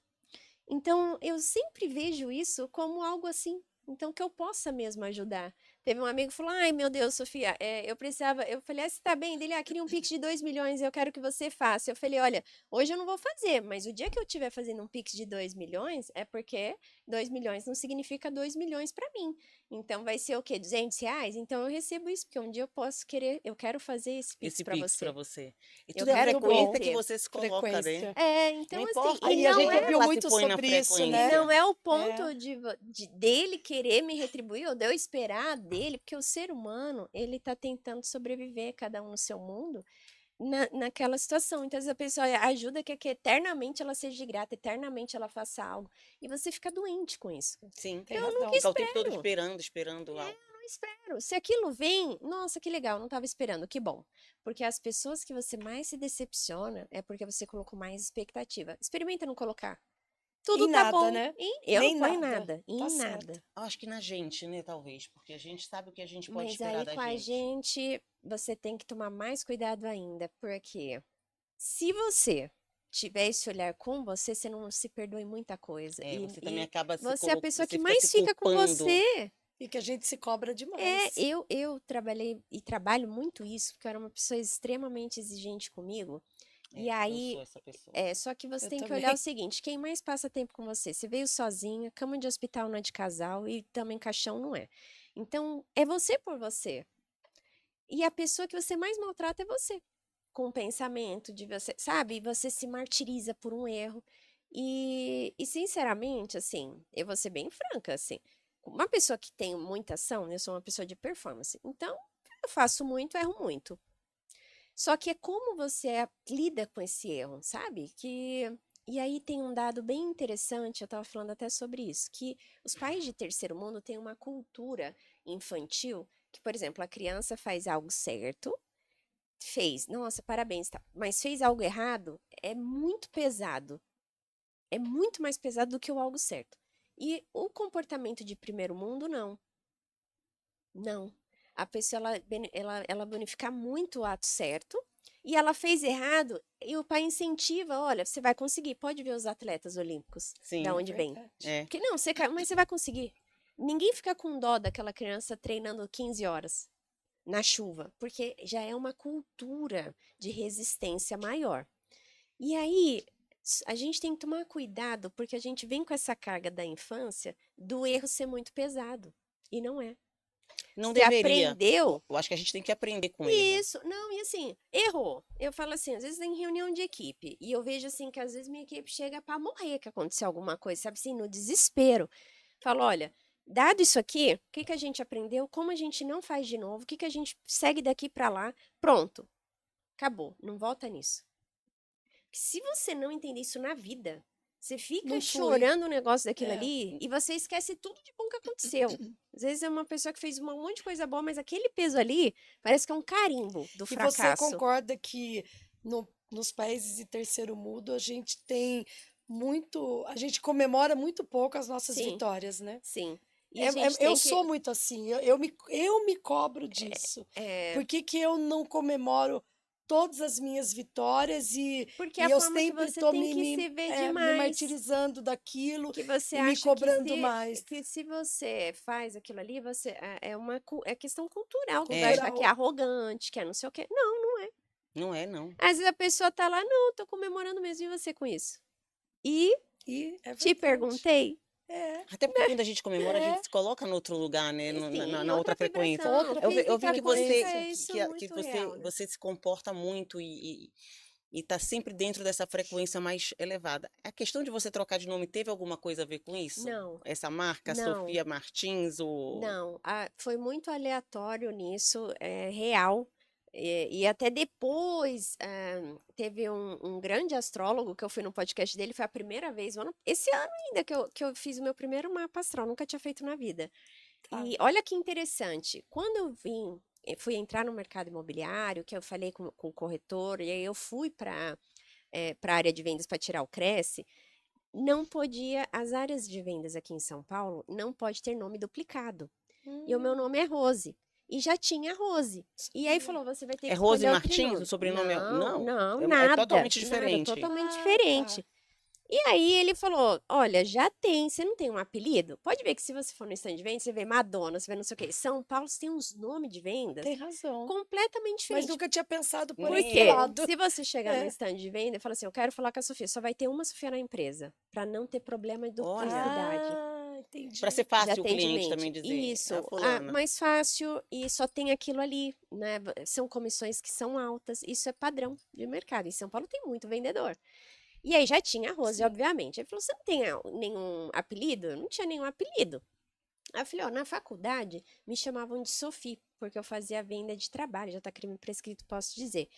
Então, eu sempre vejo isso como algo assim. Então, que eu possa mesmo ajudar. Teve um amigo que falou: ai, meu Deus, Sofia, eu precisava. Eu falei: você tá bem? Dele, queria um Pix de 2 milhões, eu quero que você faça. Eu falei: olha, hoje eu não vou fazer, mas o dia que eu estiver fazendo um Pix de 2 milhões, é porque 2 milhões não significa 2 milhões para mim. Então, vai ser o quê? R$ 200? Então, eu recebo isso, porque um dia eu posso querer, eu quero fazer esse Pix Esse para Pix para você. você. E Eu tudo é a quero Muito bom. frequência que ter. você se coloca, né? Frequência. Não Então, assim, importa e Aí a não gente como é. ouviu ela se muito põe na sobre isso, E né? frequência. não é o É. ponto dele querer me retribuir ou de eu esperar dele, porque o ser humano, ele tá tentando sobreviver, cada um no seu mundo, naquela situação. Então, a pessoa ajuda que eternamente ela seja grata, eternamente ela faça algo. E você fica doente com isso. Sim. Tem Eu razão. nunca Ficar o tempo todo espero. esperando algo. Não espero. Se aquilo vem, nossa, que legal, não estava esperando, que bom. Porque as pessoas que você mais se decepciona é porque você colocou mais expectativa. Experimenta não colocar. Tudo Em tá nada, bom. né? Eu Nem não ponho nada. nada, em Tá nada. certo. Acho que na gente, né, talvez, porque a gente sabe o que a gente pode Mas esperar aí da com a gente. gente, você tem que tomar mais cuidado ainda, porque se você tiver esse olhar com você, você não se perdoa em muita coisa. Você também E acaba você é a pessoa que você fica se mais fica com culpando. você. E que a gente se cobra demais. Eu trabalhei e trabalho muito isso, porque eu era uma pessoa extremamente exigente comigo. E Eu aí, sou essa pessoa. só que você Eu tem que também. olhar o seguinte: quem mais passa tempo com você? Você veio sozinha, cama de hospital não é de casal e também caixão não é. Então, é você por você. E a pessoa que você mais maltrata é você. Com o pensamento de você, sabe? Você se martiriza por um erro. E sinceramente, assim, eu vou ser bem franca, assim. Uma pessoa que tem muita ação, eu sou uma pessoa de performance. Então, eu faço muito, erro muito. Só que é como você lida com esse erro, sabe? E aí tem um dado bem interessante, eu estava falando até sobre isso, que os países de terceiro mundo têm uma cultura infantil que, por exemplo, a criança faz algo certo, fez, nossa, parabéns, tá, mas fez algo errado, é muito pesado. É muito mais pesado do que o algo certo. E o comportamento de primeiro mundo, não. Não. A pessoa, ela bonifica muito o ato certo, e ela fez errado, e o pai incentiva, olha, você vai conseguir, pode ver os atletas olímpicos, da Sim, onde vem. Verdade. é. Porque não, você, mas você vai conseguir. Ninguém fica com dó daquela criança treinando 15 horas na chuva, porque já é uma cultura de resistência maior. E aí, a gente tem que tomar cuidado, porque a gente vem com essa carga da infância do erro ser muito pesado. E não é. Não Você deveria. aprendeu Eu acho que a gente tem que aprender com erro. isso. Não, e assim, errou. Eu falo assim, às vezes em reunião de equipe, e eu vejo assim que às vezes minha equipe chega para morrer que aconteceu alguma coisa, sabe assim, no desespero. Falo, olha, dado isso aqui, o que que a gente aprendeu? Como a gente não faz de novo? O que que a gente segue daqui para lá? Pronto. Acabou. Não volta nisso. Se você não entender isso na vida, você fica Não flui. chorando o negócio daquilo É. ali e você esquece tudo de bom que aconteceu. Às vezes é uma pessoa que fez um monte de coisa boa, mas aquele peso ali parece que é um carimbo do E você fracasso. concorda que nos países de terceiro mundo a gente tem muito, a gente comemora muito pouco as nossas Sim, vitórias, né? sim. E a gente Eu tem sou que. muito assim, eu me cobro disso. É, Por que que eu não comemoro todas as minhas vitórias porque é e a eu forma que sempre você estou tem que se ver me demais. martirizando daquilo Que você e me acha que cobrando mais? se você faz aquilo ali, você é questão cultural, que É. vai achar que é Cultural. arrogante, que é não sei o quê. Não, não é. Não é, não. Às vezes a pessoa tá lá, não, tô comemorando mesmo, e você com isso? E E é te verdade. perguntei, É, Até porque quando a gente comemora, a é. gente se coloca no outro lugar, né? sim, Na outra outra frequência. vibração, Outra Eu vi física, que quântica, você, frequência. isso que, é que muito você, real, né? você se comporta muito e tá sempre dentro dessa frequência mais elevada. A questão de você trocar de nome teve alguma coisa a ver com isso? Não, Essa marca, não, Sofia Martins, ou... não. Foi muito aleatório nisso, é real. E até depois teve um grande astrólogo que eu fui no podcast dele, foi a primeira vez, esse ano ainda que eu fiz o meu primeiro mapa astral, nunca tinha feito na vida. Tá. E olha que interessante, quando fui entrar no mercado imobiliário, que eu falei com o corretor, e aí eu fui para a área de vendas para tirar o Cresce, não podia, as áreas de vendas aqui em São Paulo, não pode ter nome duplicado. E o meu nome é Rose. E já tinha Rose. E aí falou, você vai ter É que Rose escolher outro Martins? O nome. sobrenome é... Não, Não, não, é nada, totalmente nada, diferente. totalmente Ah, diferente. tá. E aí ele falou, olha, já tem, você não tem um apelido? Pode ver que se você for no stand de venda, você vê Madonna, você vê não sei o quê. São Paulo você tem uns nomes de vendas Tem razão. completamente Mas diferentes. nunca tinha pensado por Nem esse Porque eu. lado. se você chegar no É. stand de venda e falar assim, eu quero falar com a Sofia, só vai ter uma Sofia na empresa, para não ter problema de Olha, duplicidade. Ah, entendi. para ser De fácil o cliente atendimento. também dizer, é a Isso, fulana. mais fácil e só tem aquilo ali, né? São comissões que são altas, isso é padrão de mercado. Em São Paulo tem muito vendedor. E aí já tinha a Rose, Sim. obviamente. Ele falou: você não tem nenhum apelido? Eu não tinha nenhum apelido. Aí eu falei: ó, na faculdade me chamavam de Sophie, porque eu fazia venda de trabalho, já tá crime prescrito, posso dizer.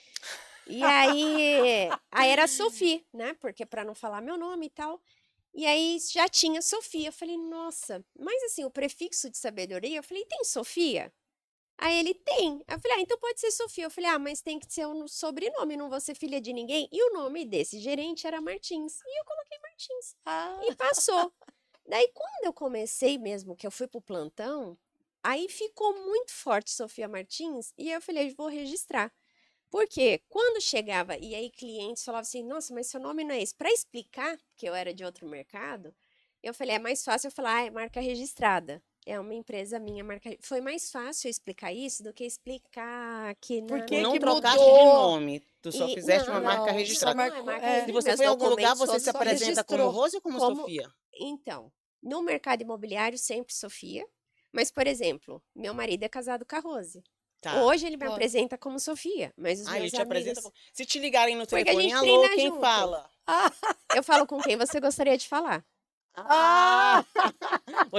E aí era Sophie, né? Porque para não falar meu nome e tal. E aí já tinha Sofia. Eu falei, nossa, mas assim, o prefixo de sabedoria, eu falei, tem Sofia? Aí ele tem. Aí eu falei, então pode ser Sofia. Eu falei, mas tem que ser um sobrenome, não vou ser filha de ninguém. E o nome desse gerente era Martins. E eu coloquei Martins. Ah, E passou. Daí, quando eu comecei mesmo, que eu fui pro plantão, aí ficou muito forte Sofia Martins. E eu falei, vou registrar. Porque quando chegava, e aí clientes falavam assim, nossa, mas seu nome não é esse. Para explicar que eu era de outro mercado, eu falei, é mais fácil eu falar, é marca registrada. É uma empresa minha, marca. Foi mais fácil eu explicar isso do que explicar que Por na. Tu que não que trocaste de mudou? nome, tu só fizeste uma marca Não, só registrada. Não, é marcou. marca É. Se registrada. você Meus foi em algum lugar, documentos você todos se Só apresenta como registrou. Rose ou como Sofia? Então, no mercado imobiliário, sempre Sofia. Mas, por exemplo, meu marido é casado com a Rose. Tá. Hoje ele me Ó. apresenta como Sofia, mas os Ah, ele meus te apresenta amigos. como... Se te ligarem no Porque a telefone, gente alô, treina quem junto. fala? Ah, Eu falo com quem você gostaria de falar. Ah!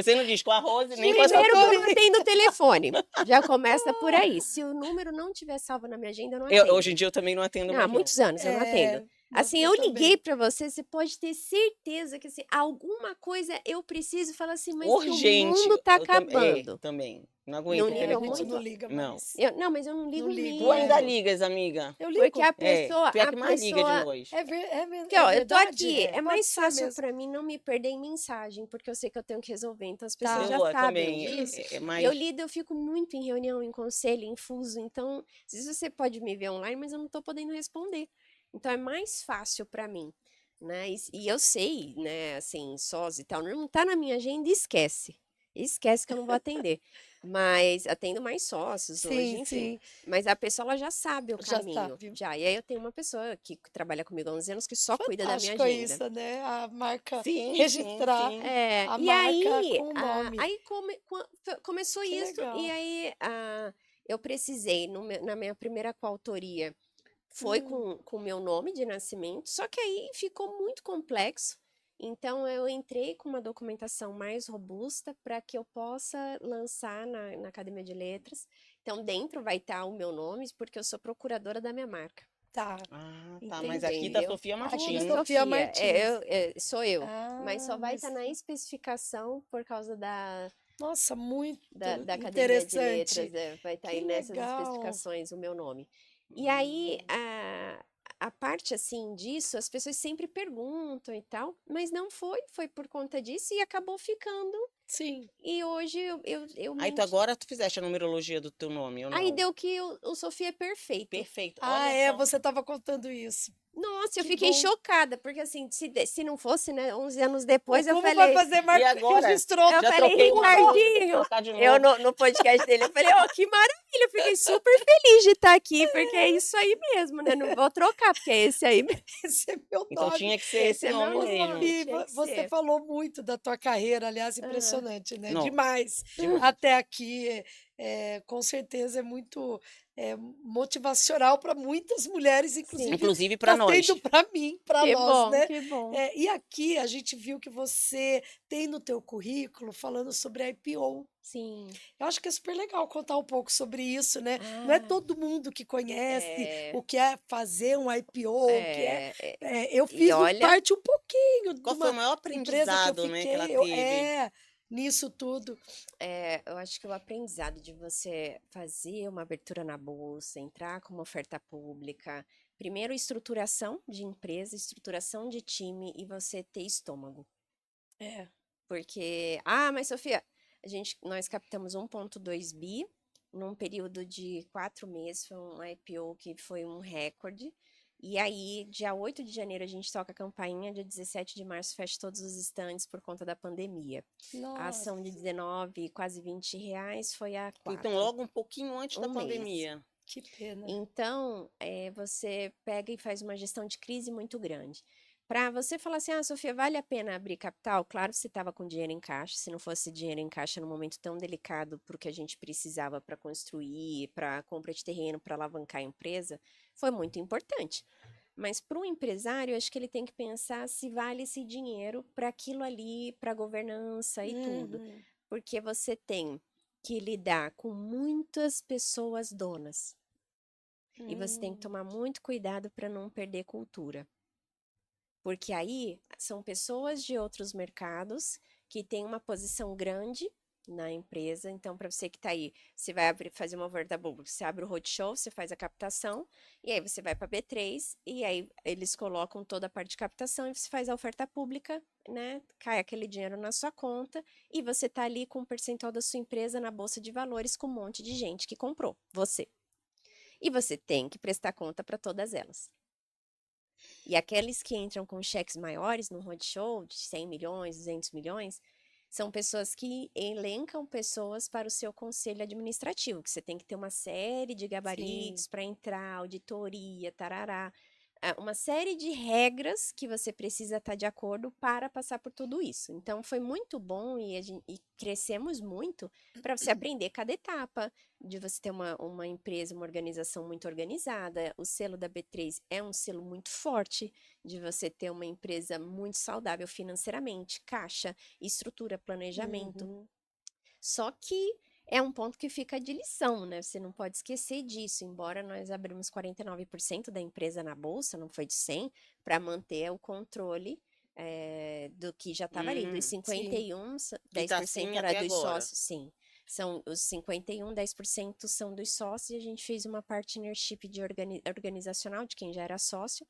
Você não diz com a Rose nem com a Primeiro que eu Sofia. não atendo o telefone. Já começa por aí. Se o número não tiver salvo na minha agenda, eu não atendo. Hoje em dia eu também não atendo Há mais, não. muitos anos eu não atendo. Assim, eu também. liguei pra você, você pode ter certeza que assim, alguma coisa eu preciso falar assim, mas que o Urgente. mundo tá eu tam- acabando. também. Não aguento o nível A gente telefone. muito- não liga Não. mais. Não, mas eu não ligo ligo, Tu ainda mesmo. ligas, amiga? Eu Porque ligo. a pessoa, Tu é a a que mais liga de pessoa nós. Porque, ó, eu tô verdade? aqui, é Pode mais ser fácil mesmo. pra mim não me perder em mensagem, porque eu sei que eu tenho que resolver, então as pessoas Tá. já Eu sabem também. disso. É E mais... eu lido, eu fico muito em reunião, em conselho, em fuso, então, às vezes você pode me ver online, mas eu não tô podendo responder. Então é mais fácil pra mim, né? E eu sei, né, assim, sós e tal, não tá na minha agenda, esquece. Esquece que eu não vou atender. Mas atendo mais sócios hoje, Sim, enfim. sim. Mas a pessoa ela já sabe o Já caminho. sabe. Já. E aí eu tenho uma pessoa que trabalha comigo há 11 anos que só cuida da minha Fantástico agenda. isso, né? A marca Sim, registrar sim. É, a e marca aí, com o nome. começou Que isso, legal. e aí eu precisei, na minha primeira coautoria, foi com o meu nome de nascimento, só que aí ficou muito complexo, então eu entrei com uma documentação mais robusta para que eu possa lançar na Academia de Letras. Então, dentro vai estar o meu nome, porque eu sou procuradora da minha marca. Tá. Ah, tá. Mas aqui tá Entendeu? Sofia Aqui Martins. tá Sofia Sou eu. Mas só Ah, vai estar na especificação por causa nossa, muito da Academia de interessante. Letras, vai estar Que aí nessas legal. especificações o meu nome. E aí, a parte assim disso, as pessoas sempre perguntam e tal, mas não foi por conta disso e acabou ficando. Sim. E hoje eu Aí agora tu fizeste a numerologia do teu nome, ou não? Aí deu que o Sofia é perfeito. Perfeito. Ah, Olha só. você estava contando isso. Nossa, eu Que fiquei bom. chocada, porque assim, se não fosse, né, 11 anos depois, eu Como falei... vai fazer marca? E agora? Registrou. Eu Já falei, troquei uma Ricardinho, trocar de eu novo. no podcast dele, eu falei, ó, que maravilha, eu fiquei super feliz de estar aqui, porque é isso aí mesmo, né, não vou trocar, porque é esse aí mesmo. Esse é meu Então nome. tinha que ser Esse esse é meu nome Ô, nome. mesmo. Sophie, Tinha que você ser. falou muito da tua carreira, aliás, impressionante, né? Não. Demais. Demais. Até aqui, com certeza é muito motivacional para muitas mulheres, inclusive Inclusive para está nós. sendo para mim, para Que nós, bom, né? que bom. E aqui a gente viu que você tem no teu currículo falando sobre a IPO. Sim. Eu acho que é super legal contar um pouco sobre isso, né? Não é todo mundo que conhece o que é fazer um IPO, o que é. Eu E fiz olha, parte um pouquinho de Qual foi o uma maior empresa que eu aprendizado, né, que ela fiquei. teve? Nisso tudo. eu acho que o aprendizado de você fazer uma abertura na bolsa, entrar com uma oferta pública, primeiro estruturação de empresa, estruturação de time e você ter estômago. É. Porque, mas Sofia, nós captamos 1,2 bi num período de 4 meses, foi um IPO que foi um recorde. E aí, dia 8 de janeiro, a gente toca a campainha, dia 17 de março fecha todos os estandes por conta da pandemia. A ação de 19, quase 20 reais foi a 4. Então, logo um pouquinho antes da Um mês. pandemia. Que pena. Então, você pega e faz uma gestão de crise muito grande. Para você falar assim, Sofia, vale a pena abrir capital? Claro, você estava com dinheiro em caixa. Se não fosse dinheiro em caixa num momento tão delicado para o que a gente precisava para construir, para compra de terreno, para alavancar a empresa, foi muito importante. Mas para um empresário, acho que ele tem que pensar se vale esse dinheiro para aquilo ali, para governança e tudo. Porque você tem que lidar com muitas pessoas donas. E você tem que tomar muito cuidado para não perder cultura. Porque aí são pessoas de outros mercados que têm uma posição grande na empresa. Então, para você que está aí, você vai fazer uma oferta pública, você abre o roadshow, você faz a captação, e aí você vai para a B3, e aí eles colocam toda a parte de captação e você faz a oferta pública, né? Cai aquele dinheiro na sua conta e você está ali com um percentual da sua empresa na bolsa de valores com um monte de gente que comprou, você. E você tem que prestar conta para todas elas. E aqueles que entram com cheques maiores no roadshow, de 100 milhões, 200 milhões, são pessoas que elencam pessoas para o seu conselho administrativo, que você tem que ter uma série de gabaritos para entrar, auditoria, tarará. uma série de regras que você precisa estar de acordo para passar por tudo isso. Então, foi muito bom e crescemos muito para você aprender cada etapa, de você ter uma empresa, uma organização muito organizada. O selo da B3 é um selo muito forte, de você ter uma empresa muito saudável financeiramente, caixa, estrutura, planejamento. Uhum. Só que é um ponto que fica de lição, né? Você não pode esquecer disso. Embora nós abrimos 49% da empresa na bolsa, não foi de 100, para manter o controle do que já estava ali. Dos Sim. 51, E tá 10% assim era até dos agora. sócios, sim. São os 51, 10% são dos sócios, e a gente fez uma partnership de organizacional de quem já era sócio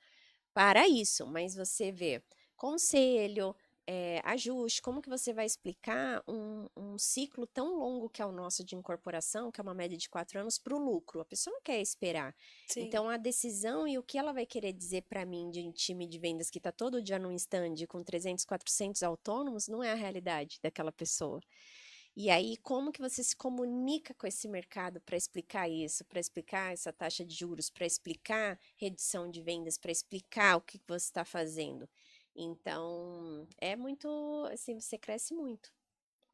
para isso. Mas você vê conselho, ajuste, como que você vai explicar um ciclo tão longo que é o nosso de incorporação, que é uma média de 4 anos, para o lucro? A pessoa não quer esperar. Sim. Então, a decisão e o que ela vai querer dizer para mim de um time de vendas que está todo dia num stand com 300, 400 autônomos, não é a realidade daquela pessoa. E aí, como que você se comunica com esse mercado para explicar isso, para explicar essa taxa de juros, para explicar redução de vendas, para explicar o que você está fazendo? Então, é muito, assim, você cresce muito,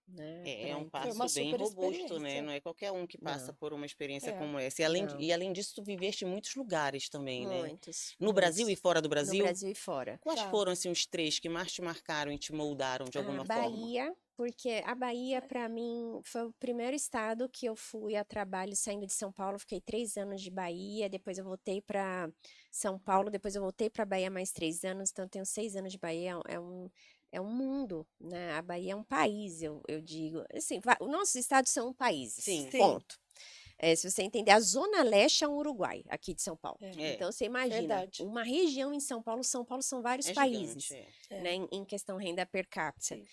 né, É para um Foi uma passo bem super robusto, né? experiência. Não é qualquer um que passa Não, por uma experiência É. como essa. não, E além disso, tu viveste em muitos lugares também, né? muitos, No Brasil e muitos, fora do no Brasil? Brasil e fora. Quais Tá. foram, assim, os três que mais te marcaram e te moldaram de A alguma forma? Bahia, porque a Bahia, para mim, foi o primeiro estado que eu fui a trabalho saindo de São Paulo. Fiquei 3 anos de Bahia, depois eu voltei para São Paulo, depois eu voltei para Bahia mais 3 anos, então eu tenho 6 anos de Bahia. É um mundo, né? A Bahia é um país, eu digo. Assim, os nossos estados são países, Sim, Sim. ponto. Se você entender, a Zona Leste é um Uruguai, aqui de São Paulo. É. é, Então, você imagina, Verdade. uma região em São Paulo são vários é gigante, países, é. É. né, em questão renda per capita. Sim.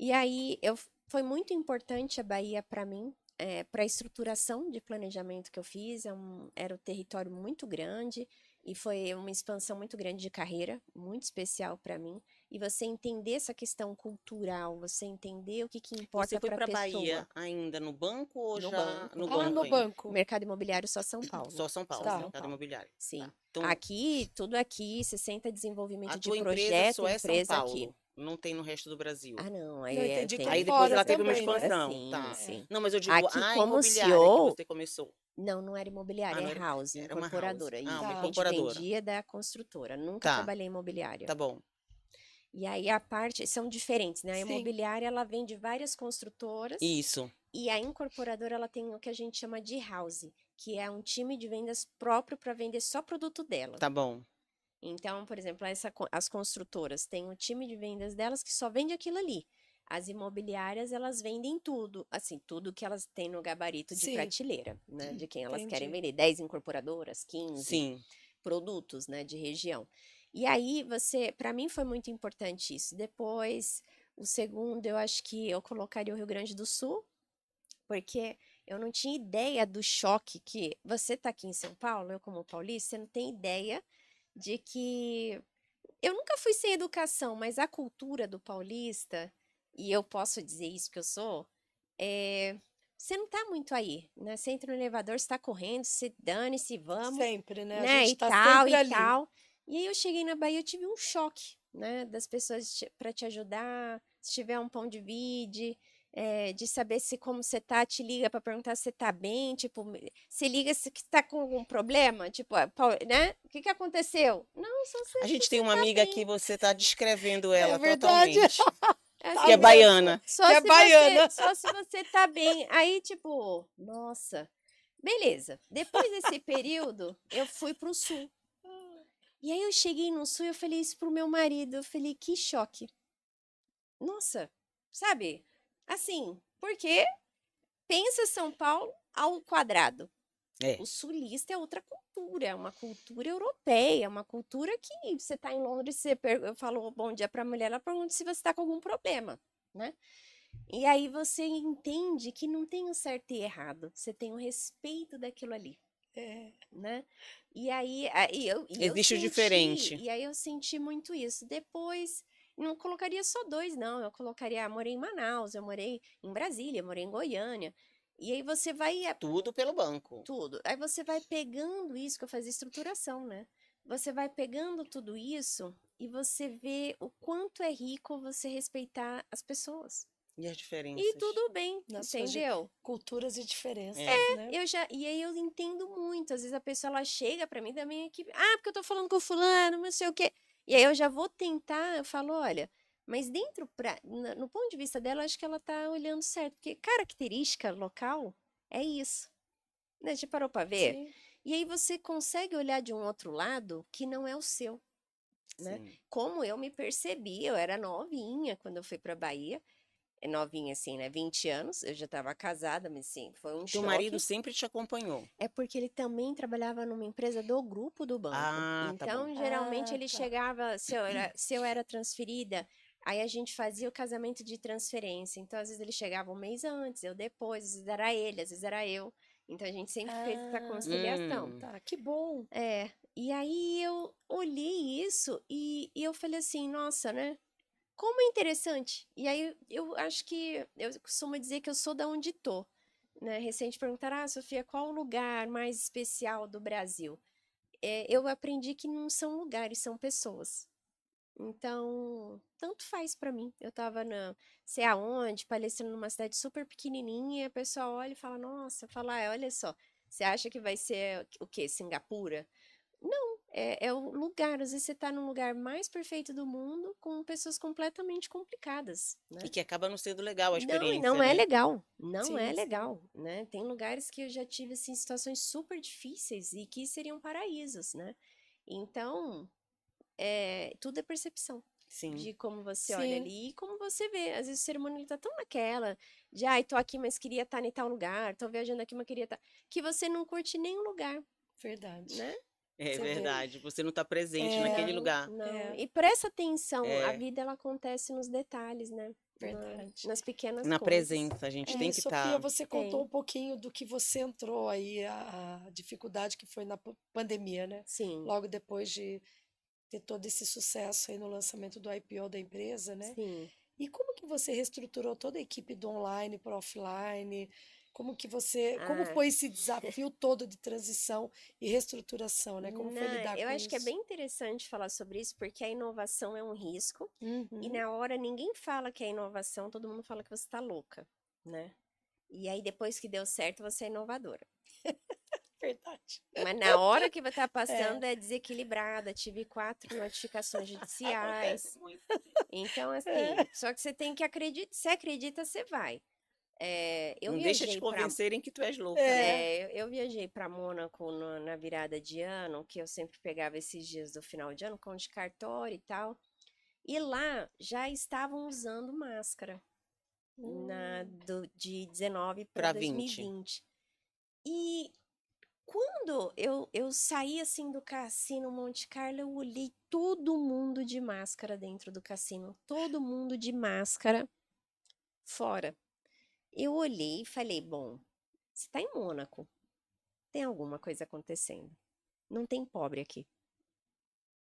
E aí, foi muito importante a Bahia para mim, para a estruturação de planejamento que eu fiz. Era um território muito grande e foi uma expansão muito grande de carreira, muito especial para mim. E você entender essa questão cultural, você entender o que Você importa foi para a para pessoa Bahia ainda no banco ou no já banco, no no Ah, banco no banco. ainda? banco. Mercado imobiliário só São Paulo. Só São Paulo, Só Tá. São mercado Paulo. imobiliário. Sim. Tá. Então, Aqui, tudo aqui, 60 a desenvolvimento de tua empresa projeto, só é São empresa aqui. Paulo, não tem no resto do Brasil. Ah, não, Eu aí entendi que é Aí tem. depois fora ela teve uma também, né? expansão, Sim, tá. sim. Não, mas eu digo, Aqui, a como imobiliária que CEO, você começou. não era Ah, imobiliária, é não house, era uma house. incorporadora. Ah, Isso, uma a Tá. gente incorporadora. vendia da construtora, nunca Tá, trabalhei em imobiliária. tá bom. E aí a parte, são diferentes, né? A Sim. imobiliária, ela vende várias construtoras Isso, e a incorporadora, ela tem o que a gente chama de house, que é um time de vendas próprio para vender só produto dela. tá bom. Então, por exemplo, as construtoras têm um time de vendas delas que só vende aquilo ali. As imobiliárias, elas vendem tudo, assim, tudo que elas têm no gabarito de Sim. prateleira, né? De quem elas querem Entendi. vender. 10 incorporadoras, 15 Sim. produtos, né, de região. E aí, para mim foi muito importante isso. Depois, o segundo, eu acho que eu colocaria o Rio Grande do Sul, porque eu não tinha ideia do choque que você tá aqui em São Paulo, eu como paulista, você não tem ideia de que eu nunca fui sem educação, mas a cultura do paulista, e eu posso dizer isso que eu sou, você não tá muito aí, né? Você entra no elevador, você tá correndo, se dane-se, vamos, Sempre, né? A né? gente E tá tal, sempre e ali. tal. E aí eu cheguei na Bahia, eu tive um choque, né? Das pessoas para te ajudar, se tiver um pão de vide, de saber se como você tá, te liga para perguntar se você tá bem, tipo, se liga se que tá com algum problema, tipo, né? O que que aconteceu? Não, só A se gente tem você uma tá amiga bem. que você tá descrevendo É ela verdade. totalmente, Tá que é Assim, mesmo. baiana. Que é baiana. só se você tá bem. Aí, tipo, nossa, beleza. Depois desse período, eu fui pro sul. E aí eu cheguei no sul e eu falei isso pro meu marido. Eu falei, que choque. Nossa, sabe? Assim, porque pensa São Paulo ao quadrado. É. O sulista é outra cultura, é uma cultura europeia, é uma cultura que você tá em Londres, eu falo bom dia pra mulher, ela pergunta se você tá com algum problema, né? E aí você entende que não tem o certo e errado, você tem o respeito daquilo ali, É. né? E eu Existe o senti, diferente. e aí eu senti muito isso. Depois, não colocaria só dois, não. Eu colocaria, morei em Manaus, eu morei em Brasília, eu morei em Goiânia. E aí você vai Tudo pelo banco. tudo. Aí você vai pegando isso que eu fazia estruturação, né? você vai pegando tudo isso e você vê o quanto é rico você respeitar as pessoas. E as E diferenças? tudo bem, Nas suas entendeu? culturas e diferenças, É. né? E aí eu entendo muito. Às vezes a pessoa ela chega pra mim da minha equipe, porque eu tô falando com o fulano, não sei o quê. E aí eu já vou tentar, eu falo, olha, mas no ponto de vista dela, acho que ela tá olhando certo, porque característica local é isso, né? Já parou pra ver? Sim. E aí você consegue olhar de um outro lado que não é o seu, né? Sim. Como eu me percebi, eu era novinha quando eu fui pra Bahia, novinha assim, né? 20 anos, eu já estava casada, mas sim, foi um Teu marido choque. sempre te acompanhou? É porque ele também trabalhava numa empresa do grupo do banco. Ah, tá bom. Então, geralmente Ah, ele tá. chegava, se eu era transferida, aí a gente fazia o casamento de transferência. Então, às vezes ele chegava um mês antes, eu depois, às vezes era ele, às vezes era eu. Então a gente sempre fez essa Ah, conciliação. tá. Que bom. E aí eu olhei isso e eu falei assim, nossa, né? Como é interessante. E aí eu acho que eu costumo dizer que eu sou da onde tô, né? Recente perguntaram, Sofia, qual o lugar mais especial do Brasil? Eu aprendi que não são lugares, são pessoas. Então, tanto faz pra mim. Eu tava sei aonde, palestrando numa cidade super pequenininha, e a pessoa olha e fala, nossa, fala, olha só, você acha que vai ser o quê? Singapura? Não, é o lugar. Às vezes você tá num lugar mais perfeito do mundo com pessoas completamente complicadas, E né? que acaba não sendo legal a Não, e experiência, não é né? legal. Não é Sim, sim. legal, né? Tem lugares que eu já tive, assim, situações super difíceis e que seriam paraísos, né? Então, tudo é percepção Sim. de como você olha Sim, ali e como você vê. Às vezes o ser humano ele tá tão naquela de, ai, tô aqui, mas queria estar em tal lugar, tô viajando aqui, mas queria estar... Que você não curte nenhum lugar, verdade. né? É Você vê. verdade. Você não está presente naquele É, Não, lugar. não. é, E presta atenção, a É, vida ela acontece nos detalhes, né? verdade. Nas pequenas na coisas. presença, a gente tem E, que Sofia, estar. você contou Tem. um pouquinho do que você entrou aí, a dificuldade que foi na pandemia, né? Sim, Logo depois de ter todo esse sucesso aí no lançamento do IPO da empresa, né? sim. E como que você reestruturou toda a equipe do online para offline? Como Ah, foi esse desafio todo de transição e reestruturação, né? Como foi não, lidar eu com acho que é isso? bem interessante falar sobre isso, porque a inovação é um risco, e Uhum, na hora ninguém fala que é inovação, todo mundo fala que você tá louca, né? E aí depois que deu certo, você é inovadora. verdade. Mas na hora que vai estar É, passando é desequilibrada, tive 4 notificações Acontece judiciais. muito. Então, é. assim, só que você tem que acreditar, se acredita, você vai. Eu Não deixa te viajei para convencerem que tu és louca, né? É. eu viajei para Mônaco na virada de ano, que eu sempre pegava esses dias do final de ano, com de cartório e tal. E lá já estavam usando máscara Hum, de 19 para Para 20. 2020. E quando eu saí assim do cassino Monte Carlo, eu olhei todo mundo de máscara dentro do cassino, todo mundo de máscara fora. Eu olhei e falei, bom, você tá em Mônaco, tem alguma coisa acontecendo. Não tem pobre aqui.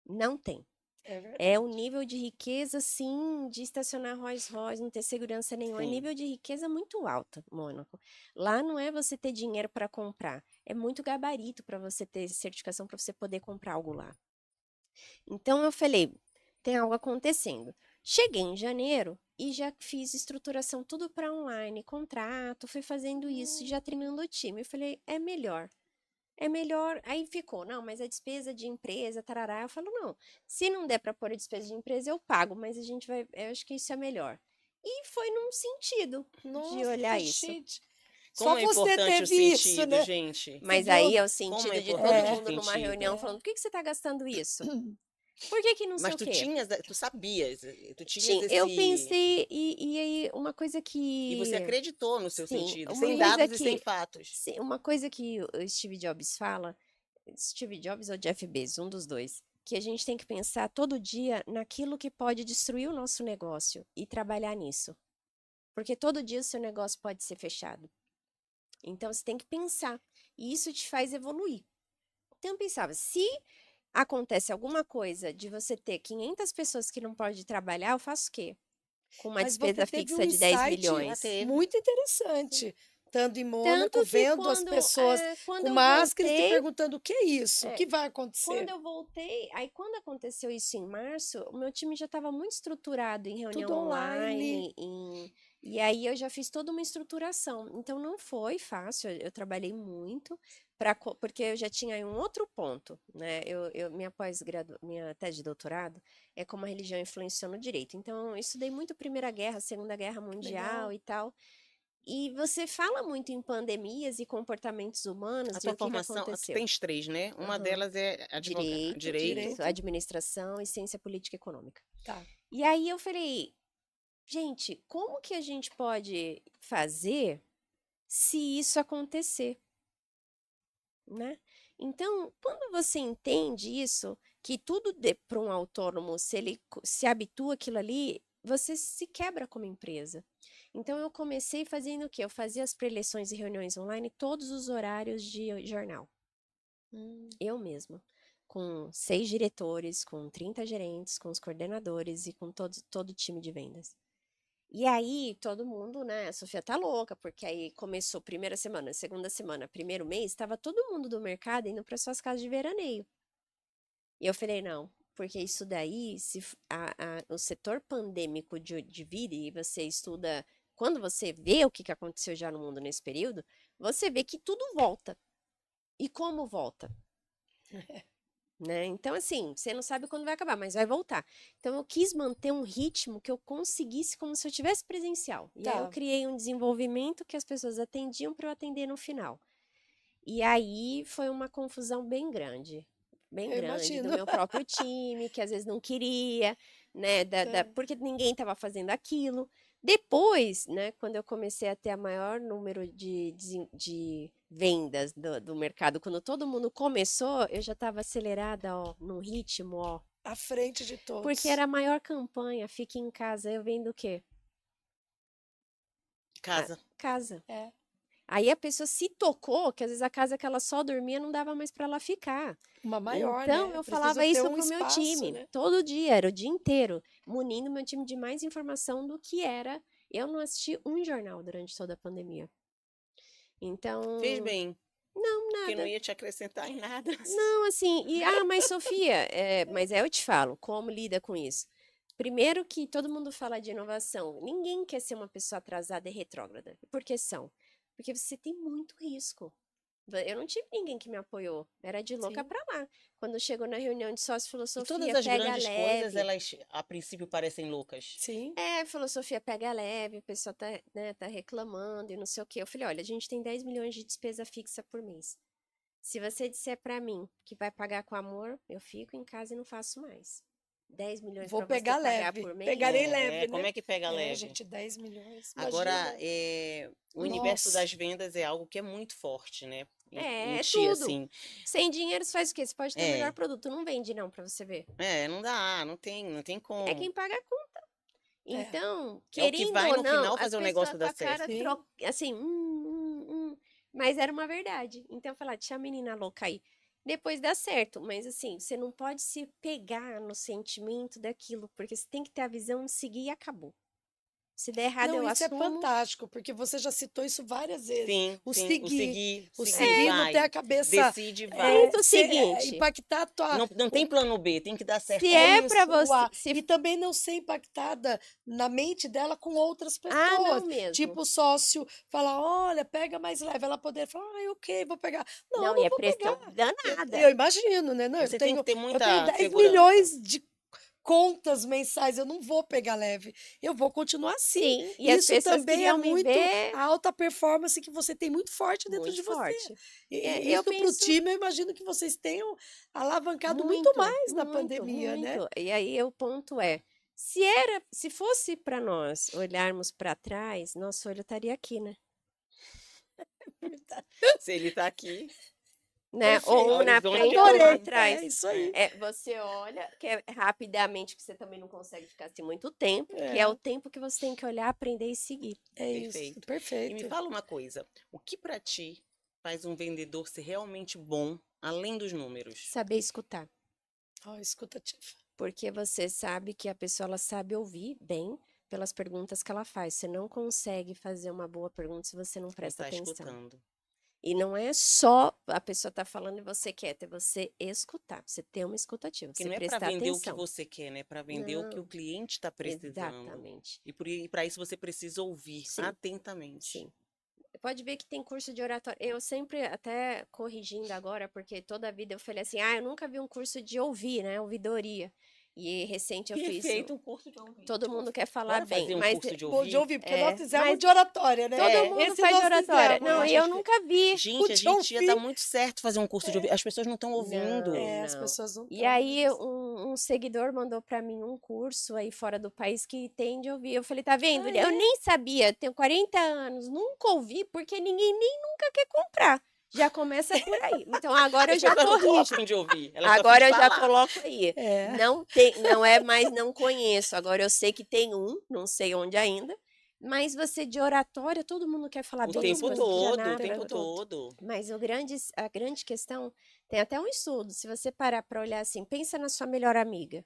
Não tem. é É verdade. o nível de riqueza, sim, de estacionar Rolls Royce, não ter segurança nenhuma. É Sim. nível de riqueza muito alto, Mônaco. Lá não é você ter dinheiro para comprar. É muito gabarito para você ter certificação para você poder comprar algo lá. Então eu falei, tem algo acontecendo. Cheguei em janeiro e já fiz estruturação tudo para online, contrato, fui fazendo isso, Hum, já treinando o time. Eu falei, é melhor. É melhor. Aí ficou, não, mas a despesa de empresa, tarará. Eu falo, não, se não der para pôr a despesa de empresa, eu pago, mas a gente vai. Eu acho que isso é melhor. E foi num sentido de olhar nossa, isso. gente. Só Como é você importante o teve isso, sentido, né? gente. Você Mas viu? aí é o Como é sentido de todo importante o É, mundo numa sentido. reunião é. falando, por que que você está gastando isso? Por que que não sei Mas o quê? tu sabias, tu tinhas Eu esse. pensei, e aí uma coisa E você que, acreditou no seu sim, sentido, uma sem coisa dados e sem que, fatos. sim, uma coisa que o Steve Jobs fala, Steve Jobs ou Jeff Bezos, um dos dois, que a gente tem que pensar todo dia naquilo que pode destruir o nosso negócio e trabalhar nisso. Porque todo dia o seu negócio pode ser fechado. Então você tem que pensar, e isso te faz evoluir. Então eu pensava, se acontece alguma coisa de você ter 500 pessoas que não podem trabalhar, eu faço o quê? Com uma Mas você despesa teve um fixa de 10 insight Já milhões. teve. muito Sim. interessante. Estando em Mônaco, Tanto que vendo as pessoas quando com eu máscaras e te voltei, perguntando: "O que é isso? O é, que vai quando acontecer?" eu voltei, aí quando aconteceu isso em março, o meu time já estava muito estruturado em reunião Tudo online. online, e aí eu já fiz toda uma estruturação. Então não foi fácil, eu trabalhei muito porque eu já tinha aí um outro ponto, né? Minha tese de doutorado é como a religião influenciou no direito. Então eu estudei muito Primeira Guerra, Segunda Guerra Mundial Legal. e tal. E você fala muito em pandemias e comportamentos humanos A e tua o que que formação, tu aconteceu. tens três, né? Uma Aham. delas é Direito, direito. isso, Direito. administração e ciência política e econômica. Tá. E aí eu falei, gente, como que a gente pode fazer se isso acontecer, né? Então, quando você entende isso, que tudo para um autônomo, se ele se habitua aquilo ali, você se quebra como empresa. Então, eu comecei fazendo o quê? Eu fazia as preleções e reuniões online todos os horários de jornal. Hum. Eu mesma, com 6 diretores, com 30 gerentes, com os coordenadores e com todo o time de vendas. E aí, todo mundo, né? A Sofia tá louca, porque aí começou primeira semana, segunda semana, primeiro mês, estava todo mundo do mercado indo para suas casas de veraneio. E eu falei, não, porque isso daí, se o setor pandêmico de vida, e você estuda, quando você vê o que que aconteceu já no mundo nesse período, você vê que tudo volta. E como volta? Né? Então, assim, você não sabe quando vai acabar, mas vai voltar. Então, eu quis manter um ritmo que eu conseguisse como se eu tivesse presencial. E aí, eu Tá. criei um desenvolvimento que as pessoas atendiam para eu atender no final. E aí, foi uma confusão bem Eu grande, do imagino. meu próprio time, que às vezes não queria, né, Tá. porque ninguém estava fazendo aquilo. Depois, né, quando eu comecei a ter a maior número de vendas do mercado, quando todo mundo começou, eu já estava acelerada, ó, no ritmo, ó, À frente de porque todos. era a maior campanha, fique em casa, eu vendo o quê? A Casa. casa. É. Aí a pessoa se tocou, que às vezes a casa que ela só dormia não dava mais para ela ficar. Uma maior, Então né? eu Precisa falava ter isso um para o meu espaço, time, né? todo dia, era o dia inteiro, munindo meu time de mais informação do que era. Eu não assisti um jornal durante toda a pandemia. Fez Então, bem, não, porque não nada. ia te acrescentar em nada. Não, assim, mas Sofia, mas eu te falo, como lida com isso? Primeiro que todo mundo fala de inovação, ninguém quer ser uma pessoa atrasada e retrógrada. Por que são? Porque você tem muito risco. Eu não tive ninguém que me apoiou, era de louca Sim. pra lá. Quando chegou na reunião de sócio, falou, E todas Sofia, as pega grandes coisas, leve. elas a princípio parecem loucas. Sim. Falou, Sofia, pega leve, o pessoal tá, né, tá reclamando e não sei o quê. Eu falei, olha, a gente tem 10 milhões de despesa fixa por mês. Se você disser pra mim que vai pagar com amor, eu fico em casa e não faço mais. 10 milhões Vou pra você pegar pagar leve. por mês? Pegarei leve, Como né? é que pega É, leve? gente, 10 milhões. Agora, Imagina. o universo Nossa. das vendas é algo que é muito forte, né? Em É ti, tudo. assim. Sem dinheiro você faz o quê? Você pode ter o melhor É, produto, não vende não pra você ver. não dá, não tem É como. quem paga a conta. É. Então, É o que querendo vai ou no não, final as fazer o pessoas negócio com dar a cara certo. Sim. assim, mas era uma verdade. Então, eu falava, deixa a menina louca aí. Depois dá certo, mas assim, você não pode se pegar no sentimento daquilo, porque você tem que ter a visão de seguir e acabou. Se der errado, Não, eu isso é assumo. fantástico, porque você já citou isso várias vezes. Sim, O sim, seguir. O seguir, seguir, não ter a vai. cabeça Decide, vai. Pensa o seguinte, impactar a tua. Não tem plano B, tem que dar certo se É é logo. pra isso, o você, A. E também não ser impactada na mente dela com outras não pessoas. mesmo. Tipo, o sócio falar, olha, pega mais leve. Ela poder falar, ok, vou pegar. Não, eu Não, e não é vou pressão pegar. Eu danada. imagino, né? Não, Você tem que ter eu tenho muita 10 segurança. milhões de contas mensais, eu não vou pegar leve. Eu vou continuar assim. Sim, e as Isso pessoas também é queriam me muito ver a alta performance que você tem muito forte dentro muito de você. forte. E Eu isso para o penso time, eu imagino que vocês tenham alavancado muito muito, mais na muito, pandemia, né? muito. E aí o ponto é, se fosse para nós olharmos para trás, nosso olho estaria aqui, né? Se ele tá aqui, Né? Ou Perfeito. um na horizonte é frente ou um Adorei. É atrás. isso aí. Você olha, que é rapidamente, que você também não consegue ficar assim muito tempo, que é o É, tempo que você tem que olhar, aprender e seguir. é isso. perfeito. E me Perfeito. fala uma coisa, o que pra ti faz um vendedor ser realmente bom, além dos números? Saber escutar. Ó, escutativa. Porque você sabe que a pessoa ela sabe ouvir bem, pelas perguntas que ela faz. Você não consegue fazer uma boa pergunta se você não Não presta tá atenção. escutando. E não é só a pessoa tá falando e você quieto, é você escutar, você ter uma escutativa, Que você não é para prestar vender o que atenção. você quer, né? É para vender o que o Não, cliente está precisando. exatamente. E para isso você precisa ouvir Sim, atentamente. sim. Pode ver que tem curso de oratória. Eu sempre, até corrigindo agora, porque toda a vida eu falei assim, eu nunca vi um curso de ouvir, né? Ouvidoria. E recente eu fiz. Perfeito, um curso de ouvir. Todo mundo quer falar Bora bem, fazer um mas curso de Bom de ouvir? ouvir, porque nós fizemos mas de oratória, né? todo mundo Esse faz de nós oratória. fizemos. Não, Mas e eu as nunca vi. Gente, a de gente ia dar ouvir. muito certo fazer um curso de ouvir. As pessoas não estão ouvindo. Não, As não. pessoas não E estão. aí um seguidor mandou pra mim um curso aí fora do país que tem de ouvir. Eu falei, tá vendo? Ah, Eu é? nem sabia, tenho 40 anos, nunca ouvi, porque ninguém nem nunca quer comprar. Já começa por aí. Então agora eu As já pessoas não estão corrijo. afim de ouvir. Elas estão afim Agora de eu já falar. coloco aí. É. Não é mais não conheço. Agora eu sei que tem um, não sei onde ainda. Mas você de oratória, todo mundo quer falar O bem as tempo coisas que já todo, o nada. tempo todo. Mas a grande questão, tem até um estudo, se você parar para olhar assim, pensa na sua melhor amiga.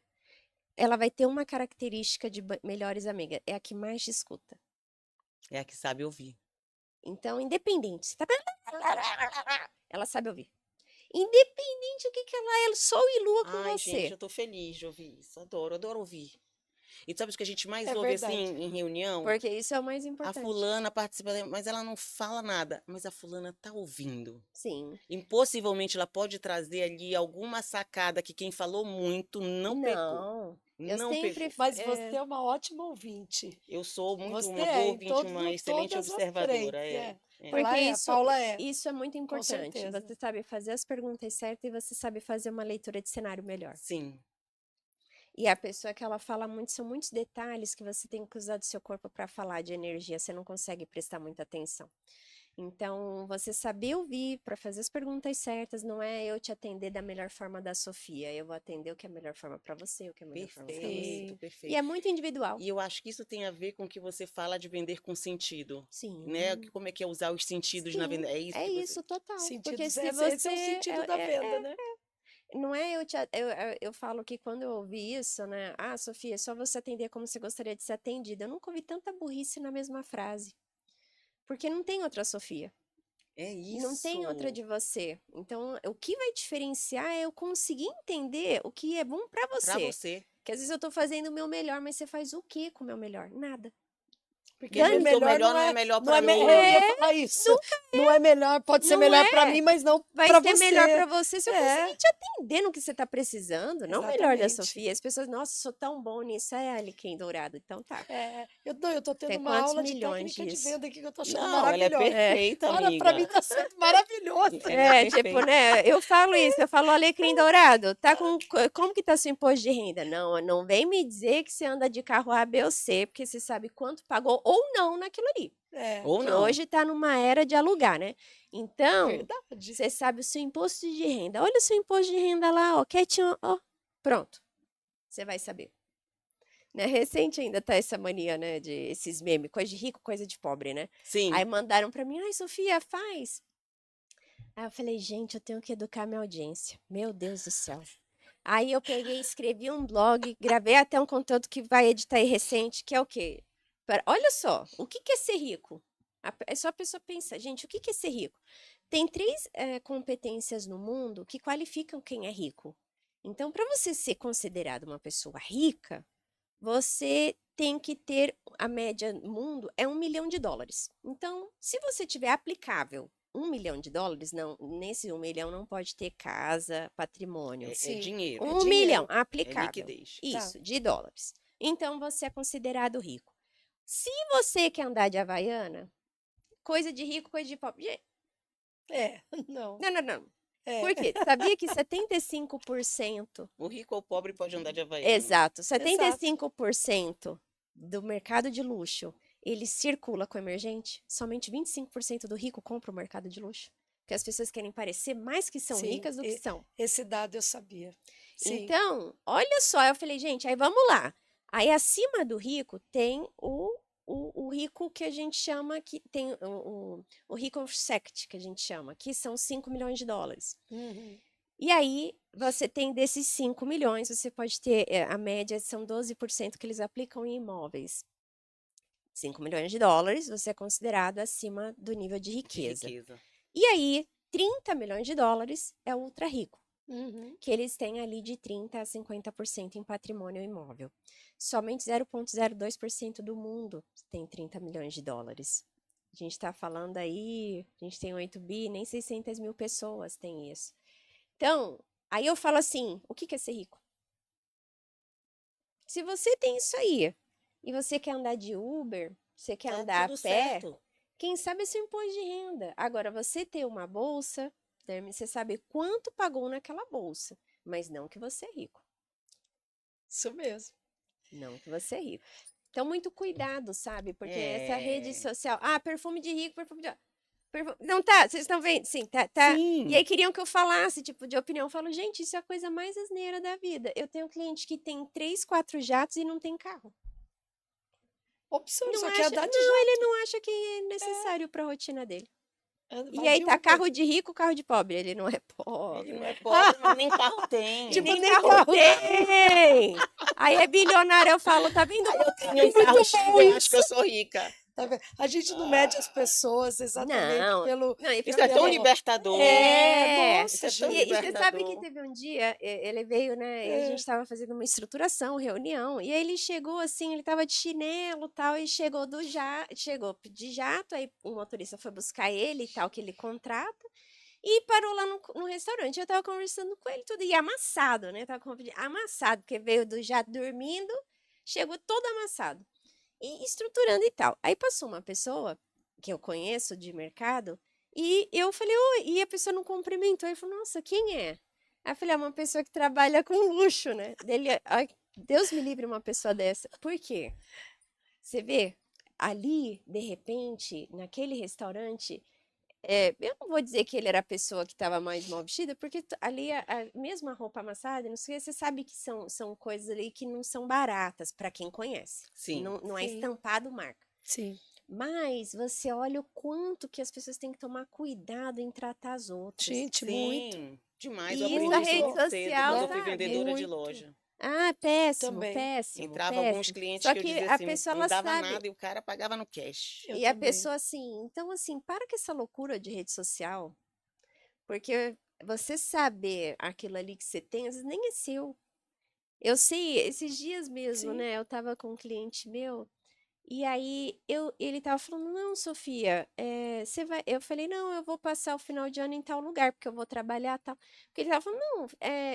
Ela vai ter uma característica de melhores amigas, é a que mais te escuta. É a que sabe ouvir. Então, independente, você tá... ela sabe ouvir. Independente o que ela é, sol e lua com Ai, gente, você. eu tô feliz de ouvir isso. Adoro ouvir. E sabe o que a gente mais É ouve assim verdade. em reunião? Porque isso é o mais A importante. fulana participa, mas ela não fala nada. Mas a fulana tá ouvindo. Sim. Impossivelmente ela pode trazer ali alguma sacada que quem falou muito não pegou. Não, eu Não sempre... pegou. Mas você é uma ótima ouvinte. Eu sou muito Você uma boa é, ouvinte, uma em excelente todas as observadora. frentes. É. Porque Ela é, a Paula é. isso é muito Com importante. certeza. Você sabe fazer as perguntas certas e você sabe fazer uma leitura de cenário melhor. Sim. E a pessoa que ela fala muito, são muitos detalhes que você tem que usar do seu corpo para falar de energia, você não consegue prestar muita atenção. Então, você saber ouvir para fazer as perguntas certas, não é eu te atender da melhor forma da Sofia, eu vou atender o que é a melhor forma para você, o que é a melhor forma para você. Perfeito, E perfeito. é muito individual. E eu acho que isso tem a ver com o que você fala de vender com sentido. Sim. Né? Como é que é usar os sentidos na Sim, venda? É isso é que você. isso, total. Porque Sentidos, se esse você... é o sentido da venda, né? Não é eu falo que quando eu ouvi isso, né? Ah, Sofia, é só você atender como você gostaria de ser atendida. Eu nunca ouvi tanta burrice na mesma frase. Porque não tem outra Sofia. É Não tem outra isso. de você. Então, o que vai diferenciar é eu conseguir entender o que é bom pra Pra você. você. Porque às vezes eu tô fazendo o meu melhor, mas você faz o quê com o meu melhor? Nada. Porque o Mesmo que o melhor melhor não é melhor não é, pra mim. eu ia falar isso. Não é melhor, pode ser Não melhor pra é. mim, mas não Vai pra ser você. melhor pra você se eu É. conseguir te atender no que você tá precisando. Não o melhor da Exatamente. Sofia. As pessoas, nossa, sou tão bom nisso. É alecrim dourado. Então tá. Eu tô tendo Tem uma quantos aula de milhões técnica de disso? venda aqui que eu tô achando Não, ela é maravilhosa. perfeita, Para, amiga. pra mim tá sendo maravilhoso. Ela é Tipo, perfeita. né? Eu falo isso, eu falo alecrim dourado. Tá com. Como que tá seu imposto de renda? Não vem me dizer que você anda de carro A, B ou C, porque você sabe quanto pagou ou não naquilo ali. Ou Que não. hoje tá numa era de alugar, né? Então, Verdade. você sabe o seu imposto de renda. Olha o seu imposto de renda lá, ó, quietinho, ó. Pronto. Você vai saber. Né? Recente ainda tá essa mania, né, de esses memes, coisa de rico, coisa de pobre, né? Sim. Aí mandaram pra mim, ai, Sofia, faz. Aí eu falei, gente, eu tenho que educar minha audiência. Meu Deus do céu. Aí eu peguei, escrevi um blog, gravei até um conteúdo que vai editar aí recente, que é o quê? Olha só, o que é ser rico? É só a pessoa pensa, gente, o que é ser rico? Tem 3 competências no mundo que qualificam quem é rico. Então, para você ser considerado uma pessoa rica, você tem que ter, a média no mundo é $1 milhão. Então, se você tiver aplicável $1 milhão, não, nesse 1 milhão não pode ter casa, patrimônio. É dinheiro. 1 milhão, É aplicável. liquidez. Isso, de dólares. Então, você é considerado rico. Se você quer andar de Havaiana, coisa de rico, coisa de pobre. Não. Não. Por quê? Sabia que 75%, O rico ou o pobre pode andar de Havaiana. exato, 75% do mercado de luxo, ele circula com emergente? Somente 25% do rico compra o mercado de luxo. Porque as pessoas querem parecer mais que são ricas do que são. Esse dado eu sabia. Sim. Então, olha só, eu falei, gente, aí vamos lá. Aí acima do rico tem o rico que a gente chama, que tem o rico sect, que a gente chama, que são $5 milhões. Uhum. E aí, você tem desses 5 milhões, você pode ter, a média são 12% que eles aplicam em imóveis. 5 milhões de dólares, você é considerado acima do nível de De riqueza. riqueza. E aí, 30 milhões de dólares é o ultra rico, Uhum. que eles têm ali de 30% a 50% em patrimônio imóvel. Somente 0,02% do mundo tem 30 milhões de dólares. A gente está falando aí, a gente tem 8 bi, nem 600 mil pessoas têm isso. Então, aí eu falo assim, o que é ser rico? Se você tem isso aí, e você quer andar de Uber, você quer Tá andar a tudo pé, certo. quem sabe é seu imposto de renda. Agora, você ter uma bolsa, você sabe quanto pagou naquela bolsa, mas não que você é rico. Isso mesmo. Não que você é rico. Então, muito cuidado, sabe? Porque essa rede É. social. Ah, perfume de rico, perfume de. Não tá, vocês estão vendo? Sim, tá. E Sim. aí queriam que eu falasse, tipo, de opinião. Eu falo, gente, isso é a coisa mais asneira da vida. Eu tenho um cliente que tem 3, 4 jatos e não tem carro. Opção, ele Não só quer acha, andar de não, ele jato. não acha que é necessário para a rotina dele. E Vai aí de tá Uber. carro de rico, carro de pobre. Ele não é Ele pobre. não é pobre, mas nem carro tem. E Tipo, nem nem carro carro tem. Aí é bilionário, eu falo, tá vendo? Aí eu tenho um Muito carro bom X, eu acho isso. que eu sou rica. Tá vendo? A gente não mede as pessoas exatamente Não, pelo. não, e Isso é tão pelo... libertador. É, Nossa, Isso é tão gente. e você sabe que libertador. teve um dia, ele veio, né, e a gente tava fazendo uma estruturação, reunião, e aí ele chegou assim, ele tava de chinelo e tal, e chegou chegou de jato, aí o motorista foi buscar ele e tal, que ele contrata, e parou lá no restaurante. Eu tava conversando com ele tudo, e amassado, né, tava com amassado, porque veio do jato dormindo, chegou todo amassado, e estruturando e tal. Aí passou uma pessoa, que eu conheço de mercado, e eu falei, oi, e a pessoa não cumprimentou. Ele falou, nossa, quem é? Aí eu falei, é uma pessoa que trabalha com luxo, né? Dele, ai, Deus me livre uma pessoa dessa. Por quê? Você vê, ali, de repente, naquele restaurante, eu não vou dizer que ele era a pessoa que estava mais mal vestida, porque ali, mesmo a roupa amassada, não sei, você sabe que são coisas ali que não são baratas para quem conhece. Sim. Não é Sim. estampado marca. Sim. Mas você olha o quanto que as pessoas têm que tomar cuidado em tratar as outras. Gente, muito. Sim. Demais. Eu E isso aprendi a isso rede muito cedo, social, quando eu fui Né? sabe? vendedora de Muito. loja. Ah, péssimo, Também. péssimo, Entrava alguns péssimo. clientes Só que eu que dizia a assim, pessoa, não ela dava sabe. nada e o cara pagava no cash. Eu E a também. pessoa assim, então assim, para com essa loucura de rede social, porque você saber aquilo ali que você tem, às vezes nem é seu. Eu sei, esses dias mesmo, Sim. né? Eu tava com um cliente meu, e aí ele tava falando, não, Sofia, você vai. Eu falei, não, eu vou passar o final de ano em tal lugar, porque eu vou trabalhar tal. Porque ele tava falando, não,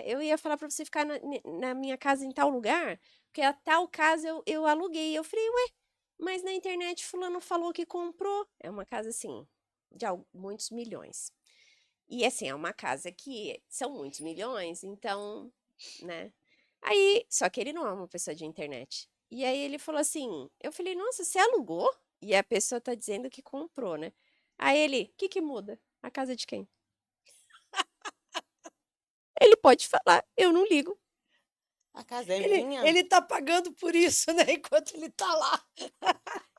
eu ia falar pra você ficar na minha casa em tal lugar, porque a tal casa eu aluguei. Eu falei, ué, mas na internet fulano falou que comprou. É uma casa assim, de muitos milhões. E assim, é uma casa que são muitos milhões, então, né? Aí, só que ele não é uma pessoa de internet. E aí ele falou assim, eu falei, nossa, você alugou? E a pessoa tá dizendo que comprou, né? Aí ele, o que que muda? A casa de quem? Ele pode falar, eu não ligo. A casa é Ele, minha. ele tá pagando por isso, né? Enquanto ele tá lá.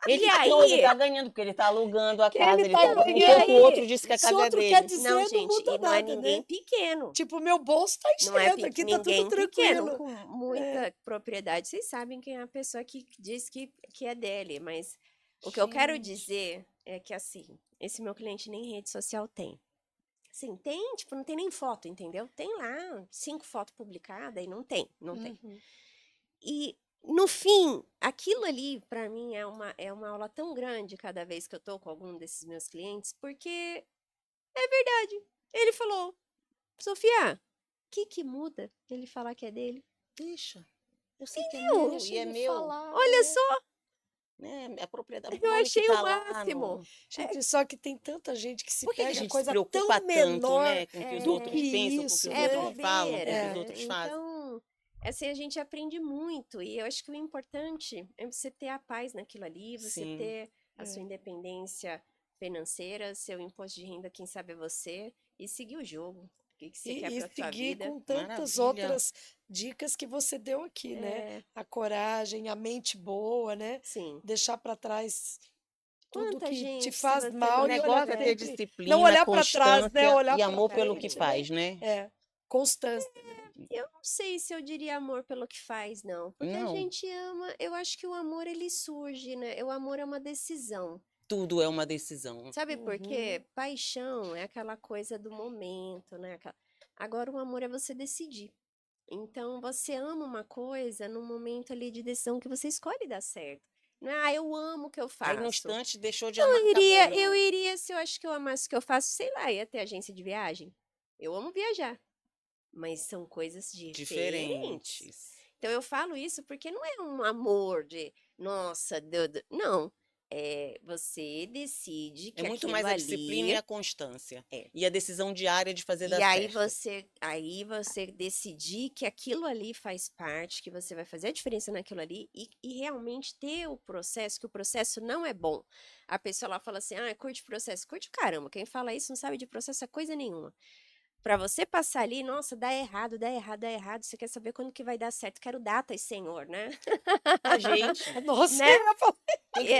Ele, E não, ele aí, tá ganhando, porque ele tá alugando a Que casa, ele ele tá tá não, e enquanto o outro aí? diz que a Se casa é outro quer dele. dizer, Não, não gente, muda e não é nada, ninguém né? pequeno. Tipo, meu bolso tá Não é enchendo, aqui tá tudo ninguém pequeno, tranquilo. com muita propriedade. Vocês sabem quem é a pessoa que diz que é dele, mas o que eu quero Gente. dizer é que, assim, esse meu cliente nem rede social tem. Assim, tem, tipo, não tem nem foto, entendeu? Tem lá 5 fotos publicadas e não tem. Uhum. E, no fim, aquilo ali, pra mim, é uma aula tão grande cada vez que eu tô com algum desses meus clientes, porque é verdade. Ele falou, Sofia, o que muda ele falar que é dele? Deixa. Eu sei que é Entendeu? meu Deixa e é ele meu, falar, Olha né? só, né? É a propriedade, o eu nome que achei o tá lá máximo. Gente, só que tem tanta gente que se Por que que a pega gente se coisa preocupa tão tanto, menor né, com o que os do outros que pensam, com o que isso, os É outros né? falam, com o que os bobeira. outros fazem? Então, assim, a gente aprende muito. E eu acho que o importante é você ter a paz naquilo ali, você Sim. ter a sua É. independência financeira, seu imposto de renda, quem sabe é você, e seguir o jogo. O que você quer E pra tua seguir vida. com tantas Maravilha. outras dicas que você deu aqui, né? É, A coragem, a mente boa, né? sim. Deixar para trás tudo Quanta que te gente, se faz você O não mal e olhar negócio é ter tiver, sempre, não disciplina, olhar para trás, né? constância Olhar e para amor pelo frente, que exatamente. né? faz, né? É. constância. Eu não sei se eu diria amor pelo que faz, não. Porque a Não, gente ama, eu acho que o amor ele surge, né? O amor é uma decisão. tudo é uma decisão. Sabe por Uhum. quê? Paixão é aquela coisa do momento, né? Agora o amor é você decidir. Então você ama uma coisa no momento ali de decisão que você escolhe dar certo. Não é, eu amo o que eu Aí no faço. instante deixou de amar, acabou, Eu não. iria, se eu acho que eu amasse o que eu faço, sei lá, ia ter agência de viagem. Eu amo viajar, mas são coisas diferentes. Diferentes. Então eu falo isso porque não é um amor de, nossa, não. É, você decide É que muito aquilo mais a disciplina e ali a constância. é. E a decisão diária de fazer dar E certo. aí você decidir que aquilo ali faz parte, que você vai fazer a diferença naquilo ali e realmente ter o processo, que o processo não é bom. A pessoa lá fala assim, ah, curte processo. Curte o caramba, quem fala isso não sabe de processo é coisa nenhuma. Pra você passar ali, nossa, dá errado, dá errado, dá errado. Você quer saber quando que vai dar certo? Quero datas, Senhor, né? A gente. Nossa, Né? eu ia falar.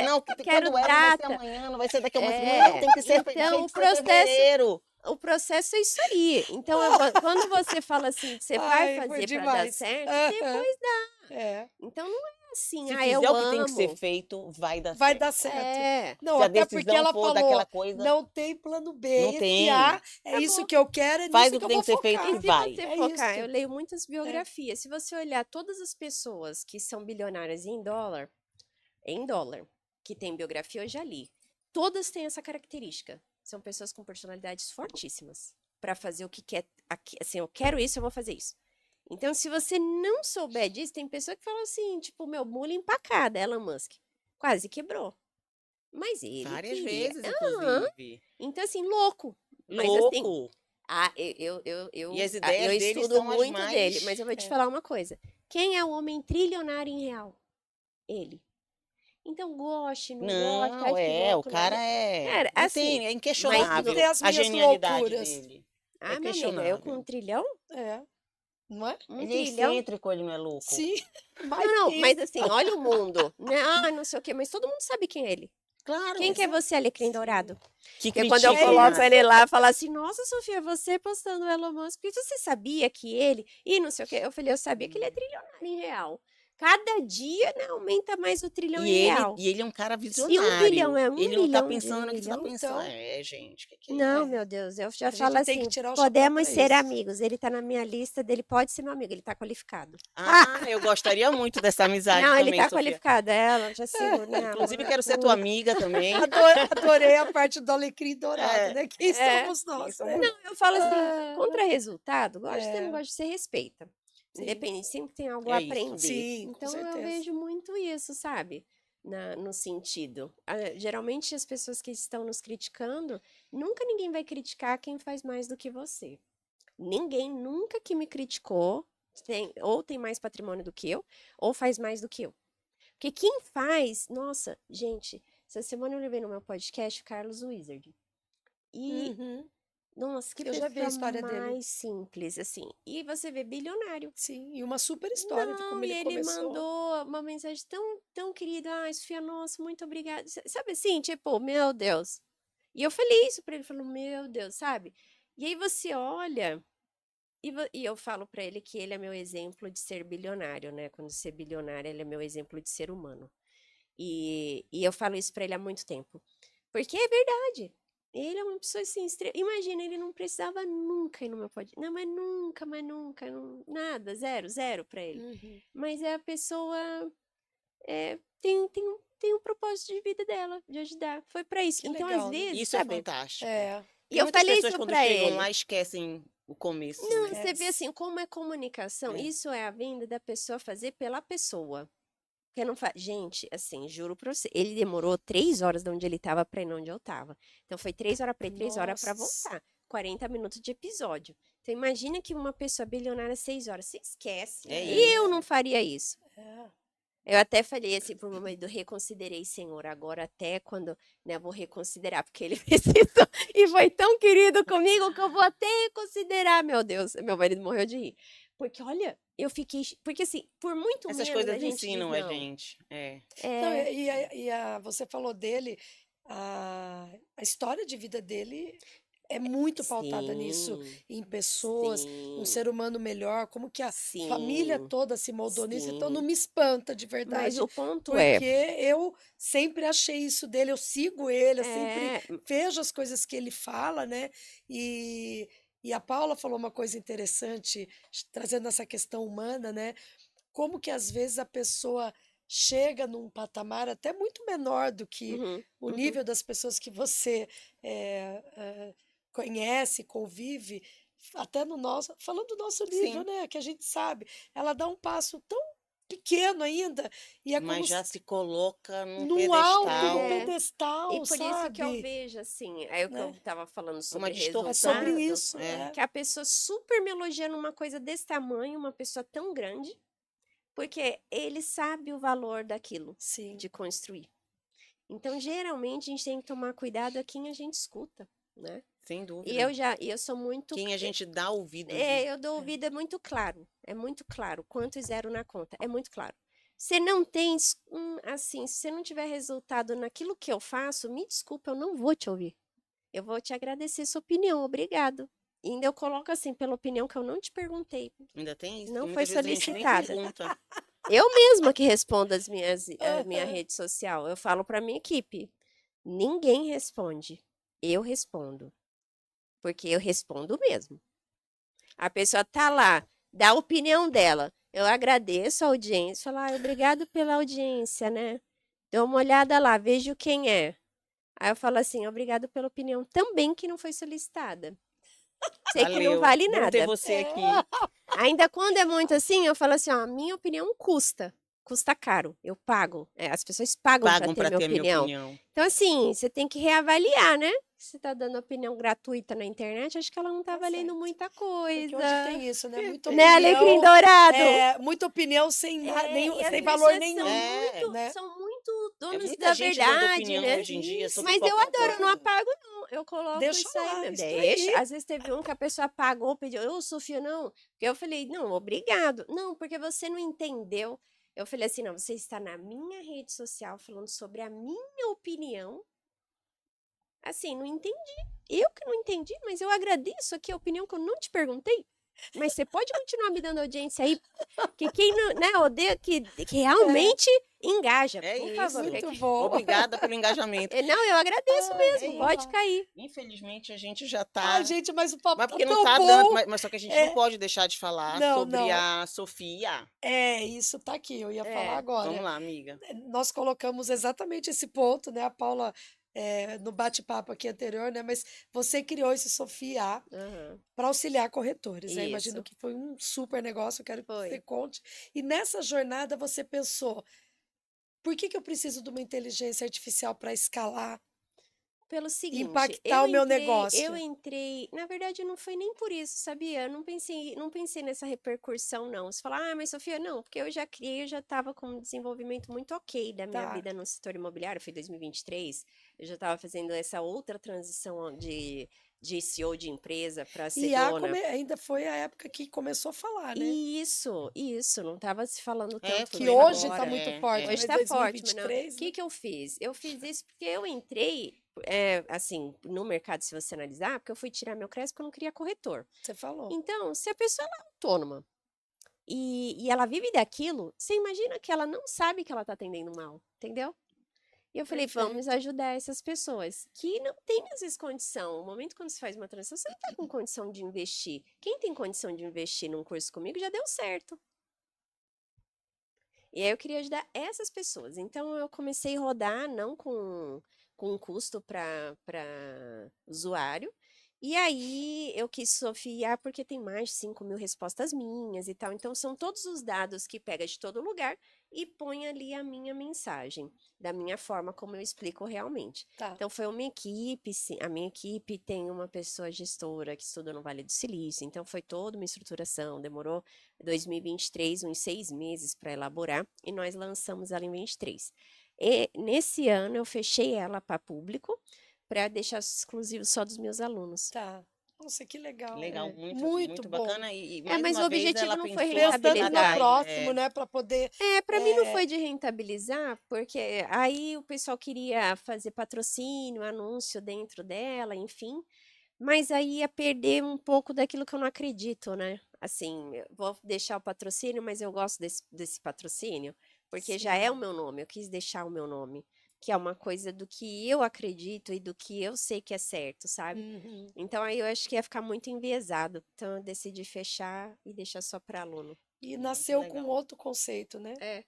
Não, Quero quando é, não vai ser data. amanhã, não vai ser daqui a uma semana. Não, É, tem que ser, então tinha que ser fevereiro. o processo é isso aí. Então, quando você fala assim que você vai Ai, foi fazer para dar demais. certo, Aham. depois dá. É, Então não é assim, Se ah, fizer eu o que tem que ser amo. feito, vai dar vai certo. dar certo. É, Não, Se a até porque decisão ela for daquela falou, coisa, não tem plano B. não Esse A tem. é isso acabou. que eu quero, é Faz nisso o que que eu tem vou que ser feito E e focar. se vai. você É focar, isso. eu leio muitas É. biografias. Se você olhar todas as pessoas que são bilionárias em dólar, que tem biografia, eu já li. Todas têm essa característica. São pessoas com personalidades fortíssimas para fazer o que quer. Assim, eu quero isso, eu vou fazer isso. Então, se você não souber disso, tem pessoa que fala assim, tipo, meu, mula empacada, Elon Musk. Quase quebrou. Mas ele Várias queria. vezes, Aham. inclusive. Então, assim, louco. Mas assim, Louco. E as eu ideias deles estudo são as muito dele, mas mais. eu vou te É. falar uma coisa. Quem é o homem trilionário em real? Ele. Então, goste, não goste, Não, acho que o louco, cara nada. é. Cara, Não assim, tem, é mas Posso ter inquestionável as a minhas genialidade loucuras. dele. É ah, minha amiga, eu com questionável. 1 trilhão? É, não é? Um Ele é trilhão? excêntrico, ele não é louco. Sim, mais Não, que não, isso. mas assim, olha o mundo, né? Ah, não sei o quê, mas todo mundo sabe quem é ele. Quem Claro. que é Exato. você, Alecrim Sim. Dourado? Que Porque quando eu critica É coloco isso. ele lá, fala assim, nossa, Sofia, você postando o Elon Musk, porque você sabia que ele, e não sei o quê. Eu falei, eu sabia que ele é trilionário em real. Cada dia, né, aumenta mais o trilhão em real. E ele é um cara E 1 bilhão visionário. é 1 Ele não tá bilhão de pensando 1 no que você tá milhão? pensando. Então, É, gente, que é Não, isso? meu Deus, eu já a falo gente tem que assim, tirar o chapéu podemos para ser isso. amigos. Ele tá na minha lista, dele pode ser meu amigo, ele tá qualificado. Ah, eu gostaria muito dessa amizade Não, ele também, tá Sofia. qualificado, ela já sigo, né? Inclusive, quero ser tua amiga também. Adorei a parte do alecrim dourado, É, né? Quem É. somos quem nós, somos né? nós? Eu falo assim, Ah, contra resultado, gosta de você, não é, gosta de você, respeita. sim, Independente, sempre tem algo a É isso. aprender. sim, com Então eu certeza. vejo muito isso, sabe? No sentido. Geralmente as pessoas que estão nos criticando, nunca ninguém vai criticar quem faz mais do que você. Ninguém nunca que me criticou ou tem mais patrimônio do que eu, ou faz mais do que eu. Porque quem faz, nossa, gente, essa semana eu levei no meu podcast o Carlos Wizard. E, Uhum. nossa, que Eu já vi a pessoa história dele. mais simples, assim. E você vê bilionário. Sim, e uma super história de Não, como e ele ele começou. mandou uma mensagem tão querida. Ai, Sofia, nossa, muito obrigada. Sabe assim, tipo, meu Deus. E eu falei isso pra ele, falou, meu Deus, sabe? E aí você olha, e eu falo pra ele que ele é meu exemplo de ser bilionário, né? Quando ser bilionário, ele é meu exemplo de ser humano. E eu falo isso pra ele há muito tempo. Porque é verdade. Ele é uma pessoa assim, imagina, ele não precisava nunca ir no meu podcast. Não, mas nunca, nada, zero, zero pra ele. Uhum. Mas é a pessoa tem um propósito de vida dela, de ajudar. Foi pra isso. Que Então, às legal, né? vezes, Isso é sabe? fantástico. É, E Tem eu muitas falei pessoas isso quando pra chegam ele. lá esquecem o começo, Não, né? você vê esquece. assim, como é comunicação, É. isso é a venda da pessoa fazer pela pessoa. Porque não faz. Gente, assim, juro pra você, ele demorou 3 horas de onde ele tava pra ir onde eu tava. Então foi 3 horas pra ir, 3 horas pra Nossa. voltar. 40 minutos de episódio. Então imagina que uma pessoa bilionária 6 horas, você esquece. É Eu isso. não faria isso. É. Eu até falei assim pro meu marido, reconsiderei, Senhor, agora até quando, né, eu vou reconsiderar, porque ele precisou e foi tão querido comigo que eu vou até reconsiderar, meu Deus. Meu marido morreu de rir. Porque, olha, eu fiquei, porque assim, por muito Essas menos a coisas gente diz ensinam a não. gente. É. Não, É, você falou dele, a história de vida dele é muito pautada nisso, Sim, em pessoas, um sim, ser humano melhor, como que a família sim, toda se moldou nisso, então não sim. me espanta de Mas verdade, o ponto porque eu sempre achei isso dele, eu sigo ele, eu sempre é, vejo as coisas que ele fala, né? E, e a Paula falou uma coisa interessante, trazendo essa questão humana, né? Como que às vezes a pessoa chega num patamar até muito menor do que uhum, o uhum, nível das pessoas que você conhece, convive, até no nosso, falando do nosso nível, Sim, né, que a gente sabe, ela dá um passo tão pequeno ainda e é como mas já se coloca num no alto, num pedestal, é. E pedestal, por isso que eu sabe? vejo assim, é o que eu Né? estava falando uma sobre É sobre distorção. resultado, isso, É, que a pessoa super me elogia numa coisa desse tamanho, uma pessoa tão grande, porque ele sabe o valor daquilo, sim. de construir. Então, geralmente, a gente tem que tomar cuidado a quem a gente escuta, né? sem E dúvida. eu sou muito, Quem a gente dá ouvidos. eu dou ouvido, é muito claro, quanto zero na conta, é muito claro. Você não tem, assim, se você não tiver resultado naquilo que eu faço, me desculpa, eu não vou te ouvir. Eu vou te agradecer sua opinião, obrigado. E ainda eu coloco assim, pela opinião que eu não te perguntei, Ainda tem isso, que não foi muitas vezes a gente nem solicitada. pergunta. Eu mesma que respondo a minha Aham. rede social. Eu falo para minha equipe, ninguém responde, eu respondo, porque eu respondo mesmo. A pessoa tá lá, dá a opinião dela. Eu agradeço a audiência, falo, obrigado pela audiência, né? Dou uma olhada lá, vejo quem é. Aí eu falo assim, obrigado pela opinião também que não foi solicitada. Sei que não Valeu, vale bom ter nada. você É, aqui. Ainda quando é muito assim, eu falo assim, ó, minha opinião custa caro, eu pago. As pessoas pagam para Pagam ter para minha ter a minha opinião. opinião. Então, assim, você tem que reavaliar, né? Se você tá dando opinião gratuita na internet, acho que ela não tá tá valendo certo. muita Porque hoje coisa. tem isso, né? Né, Alecrim Opinião, Dourado? muita opinião sem, E as sem valor pessoas são nenhum, É, né? é donas muita da gente dando verdade, opinião né? hoje em dia sobre Mas eu qualquer adoro, eu não coisa. apago, não. Eu coloco Deixa isso aí lá, mesmo. isso Deixa. daí. Às vezes teve um que a pessoa apagou, pediu, Sofia, não. Porque eu falei, não, obrigado. Não, porque você não entendeu. Eu falei assim, não, você está na minha rede social falando sobre a minha opinião. Assim, não entendi. Eu que não entendi, mas eu agradeço aqui a opinião que eu não te perguntei. Mas você pode continuar me dando audiência aí, que quem não, né, odeia que É, realmente engaja, É por favor. isso. muito bom. Obrigada pelo engajamento. Não, eu agradeço Ai, É mesmo, vamos pode lá. isso. cair. Infelizmente a gente já Ai, tá. gente, mas o papo Mas tá porque não tão tá dando. bom. Mas só que a gente não É, pode deixar de falar não, sobre não. a Sofia. Isso tá aqui, eu ia falar É, Vamos agora. lá, amiga. Nós colocamos exatamente esse ponto, né? A Paula, no bate-papo aqui anterior, né? Mas você criou esse Sofia aham, para auxiliar corretores, né? Imagino isso, que foi um super negócio, eu quero que você foi. conte. E nessa jornada você pensou, por que que eu preciso de uma inteligência artificial para escalar Pelo e seguinte, impactar o meu eu negócio? entrei, na verdade não foi nem por isso, sabia? Eu não pensei nessa repercussão não. Você fala, mas Sofia, não, porque eu já criei, eu já estava com um desenvolvimento muito ok da minha Tá. vida no setor imobiliário, foi 2023, eu já estava fazendo essa outra transição de CEO de empresa para ser E dona. ainda foi a época que começou a falar, né? Isso, não estava se falando É, tanto Que foi igual hoje está agora. agora. muito É, forte, Hoje é. mas está forte, mas não. O 2023, né? que eu fiz? Eu fiz isso porque eu entrei, assim, no mercado, se você analisar, porque eu fui tirar meu crédito porque eu não queria corretor. Você falou. Então, se a pessoa ela é autônoma e ela vive daquilo, você imagina que ela não sabe que ela está atendendo mal, entendeu? E eu falei, vamos Perfeito. ajudar essas pessoas que não têm, às vezes, condição. O momento quando você faz uma transação, você não está com condição de investir. Quem tem condição de investir num curso comigo já deu certo. E aí eu queria ajudar essas pessoas. Então eu comecei a rodar, não com um custo para usuário. E aí eu quis sofiar porque tem mais de 5.000 respostas minhas e tal. Então são todos os dados que pega de todo lugar e põe ali a minha mensagem, da minha forma como eu explico realmente. Tá. Então foi uma equipe, sim. A minha equipe tem uma pessoa gestora que estuda no Vale do Silício. Então foi toda uma estruturação, demorou 2023, uns 6 meses para elaborar, e nós lançamos ela em 23. E nesse ano eu fechei ela para público, para deixar exclusivo só dos meus alunos. Tá. Nossa, que legal. Legal, É. muito, Muito muito bom. bacana. E mais Mas o uma vez objetivo ela não foi pensou lá Pensando no rentabilizar. atrás. próximo, né, para poder. Para mim não é, foi de rentabilizar, porque aí o pessoal queria fazer patrocínio, anúncio dentro dela, enfim. Mas aí ia perder um pouco daquilo que eu não acredito, né? Assim, eu vou deixar o patrocínio, mas eu gosto desse patrocínio, porque já é o Sim. meu nome, eu quis deixar o meu nome, que é uma coisa do que eu acredito e do que eu sei que é certo, sabe? Uhum. Então aí eu acho que ia ficar muito enviesado. Então eu decidi fechar e deixar só para aluno. E Muito nasceu com legal. outro conceito, né? É.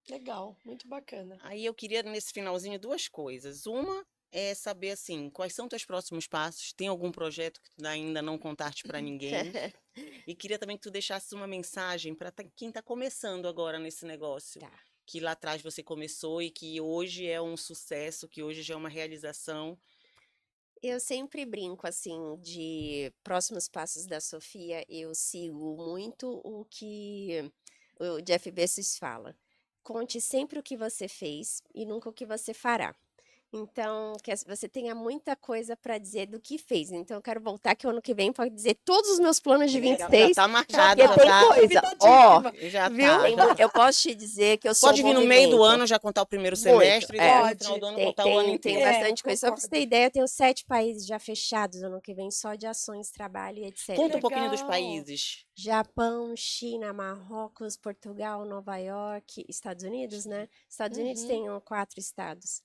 Legal, muito bacana. Aí eu queria, nesse finalzinho, duas coisas. Uma é saber, assim, quais são teus próximos passos? Tem algum projeto que tu ainda não contaste para ninguém? E queria também que tu deixasse uma mensagem para quem está começando agora nesse negócio. Tá. Que lá atrás você começou e que hoje é um sucesso, que hoje já é uma realização. Eu sempre brinco assim de próximos passos da Sofia, eu sigo muito o que o Jeff Bezos fala. Conte sempre o que você fez e nunca o que você fará. Então, que você tenha muita coisa para dizer do que fez. Então, eu quero voltar que o ano que vem para dizer todos os meus planos de Legal. Já 26, tá marcado, porque já tem tá. coisa. Ó, Convidadíssima. Já viu? tá, já tá. Eu posso te dizer que eu sou Pode vir no meio do movimento. ano já contar o primeiro Muito, semestre e é. depois no final do ano contar o ano Tem inteiro. bastante coisa. Só para você Concordo. ter ideia, eu tenho 7 países já fechados ano que vem, só de ações, trabalho e etc. Conta um pouquinho dos Legal. países. Japão, China, Marrocos, Portugal, Nova York, Estados Unidos, né? Estados Unidos Uhum. tem 4 estados.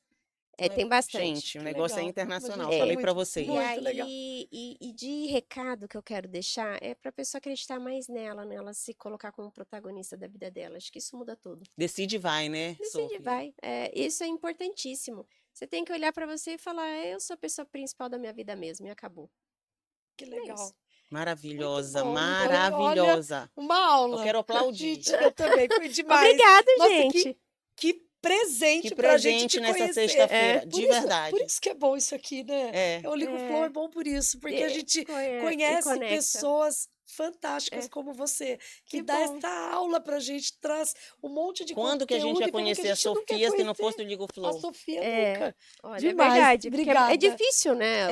Tem bastante. Gente, o Que negócio é legal. internacional, Imagina, falei muito, para vocês. E muito legal. aí, e de recado que eu quero deixar é para a pessoa acreditar mais nela, né? Ela se colocar como protagonista da vida dela. Acho que isso muda tudo. Decide e vai, né, Decide, Sophie? vai. Isso é importantíssimo. Você tem que olhar para você e falar, eu sou a pessoa principal da minha vida mesmo, e acabou. Que É legal. isso. Muito Maravilhosa, bom. Olha, maravilhosa. uma Eu aula. quero aplaudir. Gente, eu também. Foi demais. Obrigada, Nossa, gente. que presente Que pra gente presente te nessa conhecer. sexta-feira, Por de isso, verdade. por isso que é bom isso aqui, né? É. O Ligo Flow é bom por isso, porque a E gente e conhece conecta. pessoas fantásticas É. como você, que Que dá bom. essa aula pra gente, traz um monte de Quando que a gente conteúdo ia e coisa que conhecer a a gente não quer Sofia se não conhecer. fosse do Ligo A Flow? Sofia É, nunca. olha, é Demais. verdade, porque é Obrigada. difícil, né,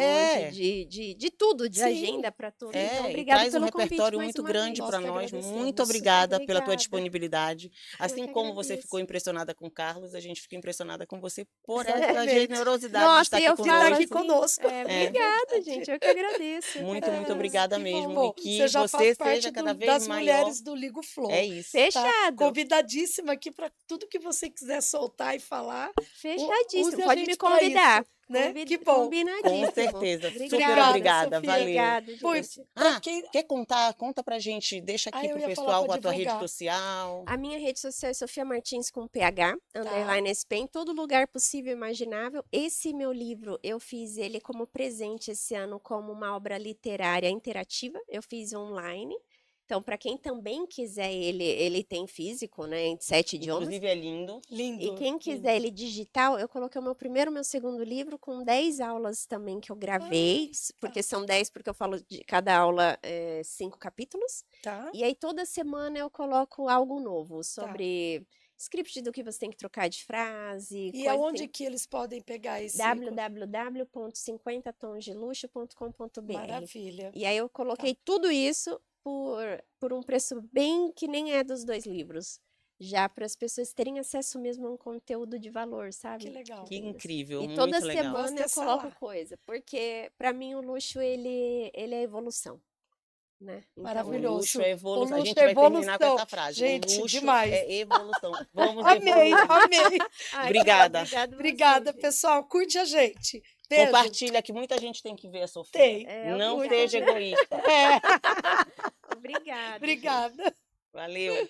hoje, É. de tudo, de Sim, agenda para tudo. Então, É, e obrigada traz um pelo convite repertório mais muito uma grande vez. Nós para que nós. Muito agradecemos. obrigada pela tua Obrigada. disponibilidade. Eu Assim que como você ficou agradeço. impressionada com o Carlos, a gente fica impressionada com você por essa Exatamente. generosidade de Nossa, estar e aqui eu De falo estar conosco. aqui assim, conosco. É. obrigada, Verdade. gente, eu que agradeço. Muito Ah, obrigada Que mesmo. bom. E que você já faz você parte seja cada vez das maior. mulheres do Ligo É Flow. isso. Tá Fechado. convidadíssima aqui para tudo que você quiser soltar e falar. Fechadíssimo. Use a Pode me gente para convidar. isso, né? Convi- Que bom. Com Combinadíssimo. certeza. Super Obrigada. obrigada. Sofia. Valeu. Obrigada, Pois, gente. para quem. Quer contar? Conta pra gente. Deixa aqui Eu pro ia falar pessoal para a tua rede divulgar. social. A minha rede social é Sofia Martins com PH, Tá. underline SP, em todo lugar possível e imaginável. Esse meu livro, eu fiz ele como presente esse ano, como uma obra literária interativa. Eu fiz online. Então, para quem também quiser ele tem físico, né, em 7 idiomas. Inclusive é lindo. Lindo. E quem quiser ele digital, eu coloquei o meu primeiro e meu segundo livro com 10 aulas também que eu gravei, porque são 10, porque eu falo de cada aula 5 capítulos. Tá. E aí toda semana eu coloco algo novo sobre script do que você tem que trocar de frase. E coisa aonde assim. que eles podem pegar esse? www.50tonsdeluxo.com.br. Maravilha. E aí eu coloquei tudo isso por um preço bem que nem é dos 2 livros. Já para as pessoas terem acesso mesmo a um conteúdo de valor, sabe? Que legal. Que incrível. E Muito toda legal. Gosto semana eu dessa coloco lá. coisa, porque para mim o luxo ele é evolução, né? Então, O Maravilhoso. luxo é evolução. O A luxo gente é vai terminar com evolução. essa frase. Gente, o luxo demais. é evolução. Vamos Amei, evoluir. amei. Ai, Obrigada. Obrigada, Obrigada, gente. pessoal. Curte a gente. Beijo. Compartilha que muita gente tem que ver a Sofia. Tem. Não muito, seja né? egoísta. É. Obrigada. gente. Obrigada. Valeu.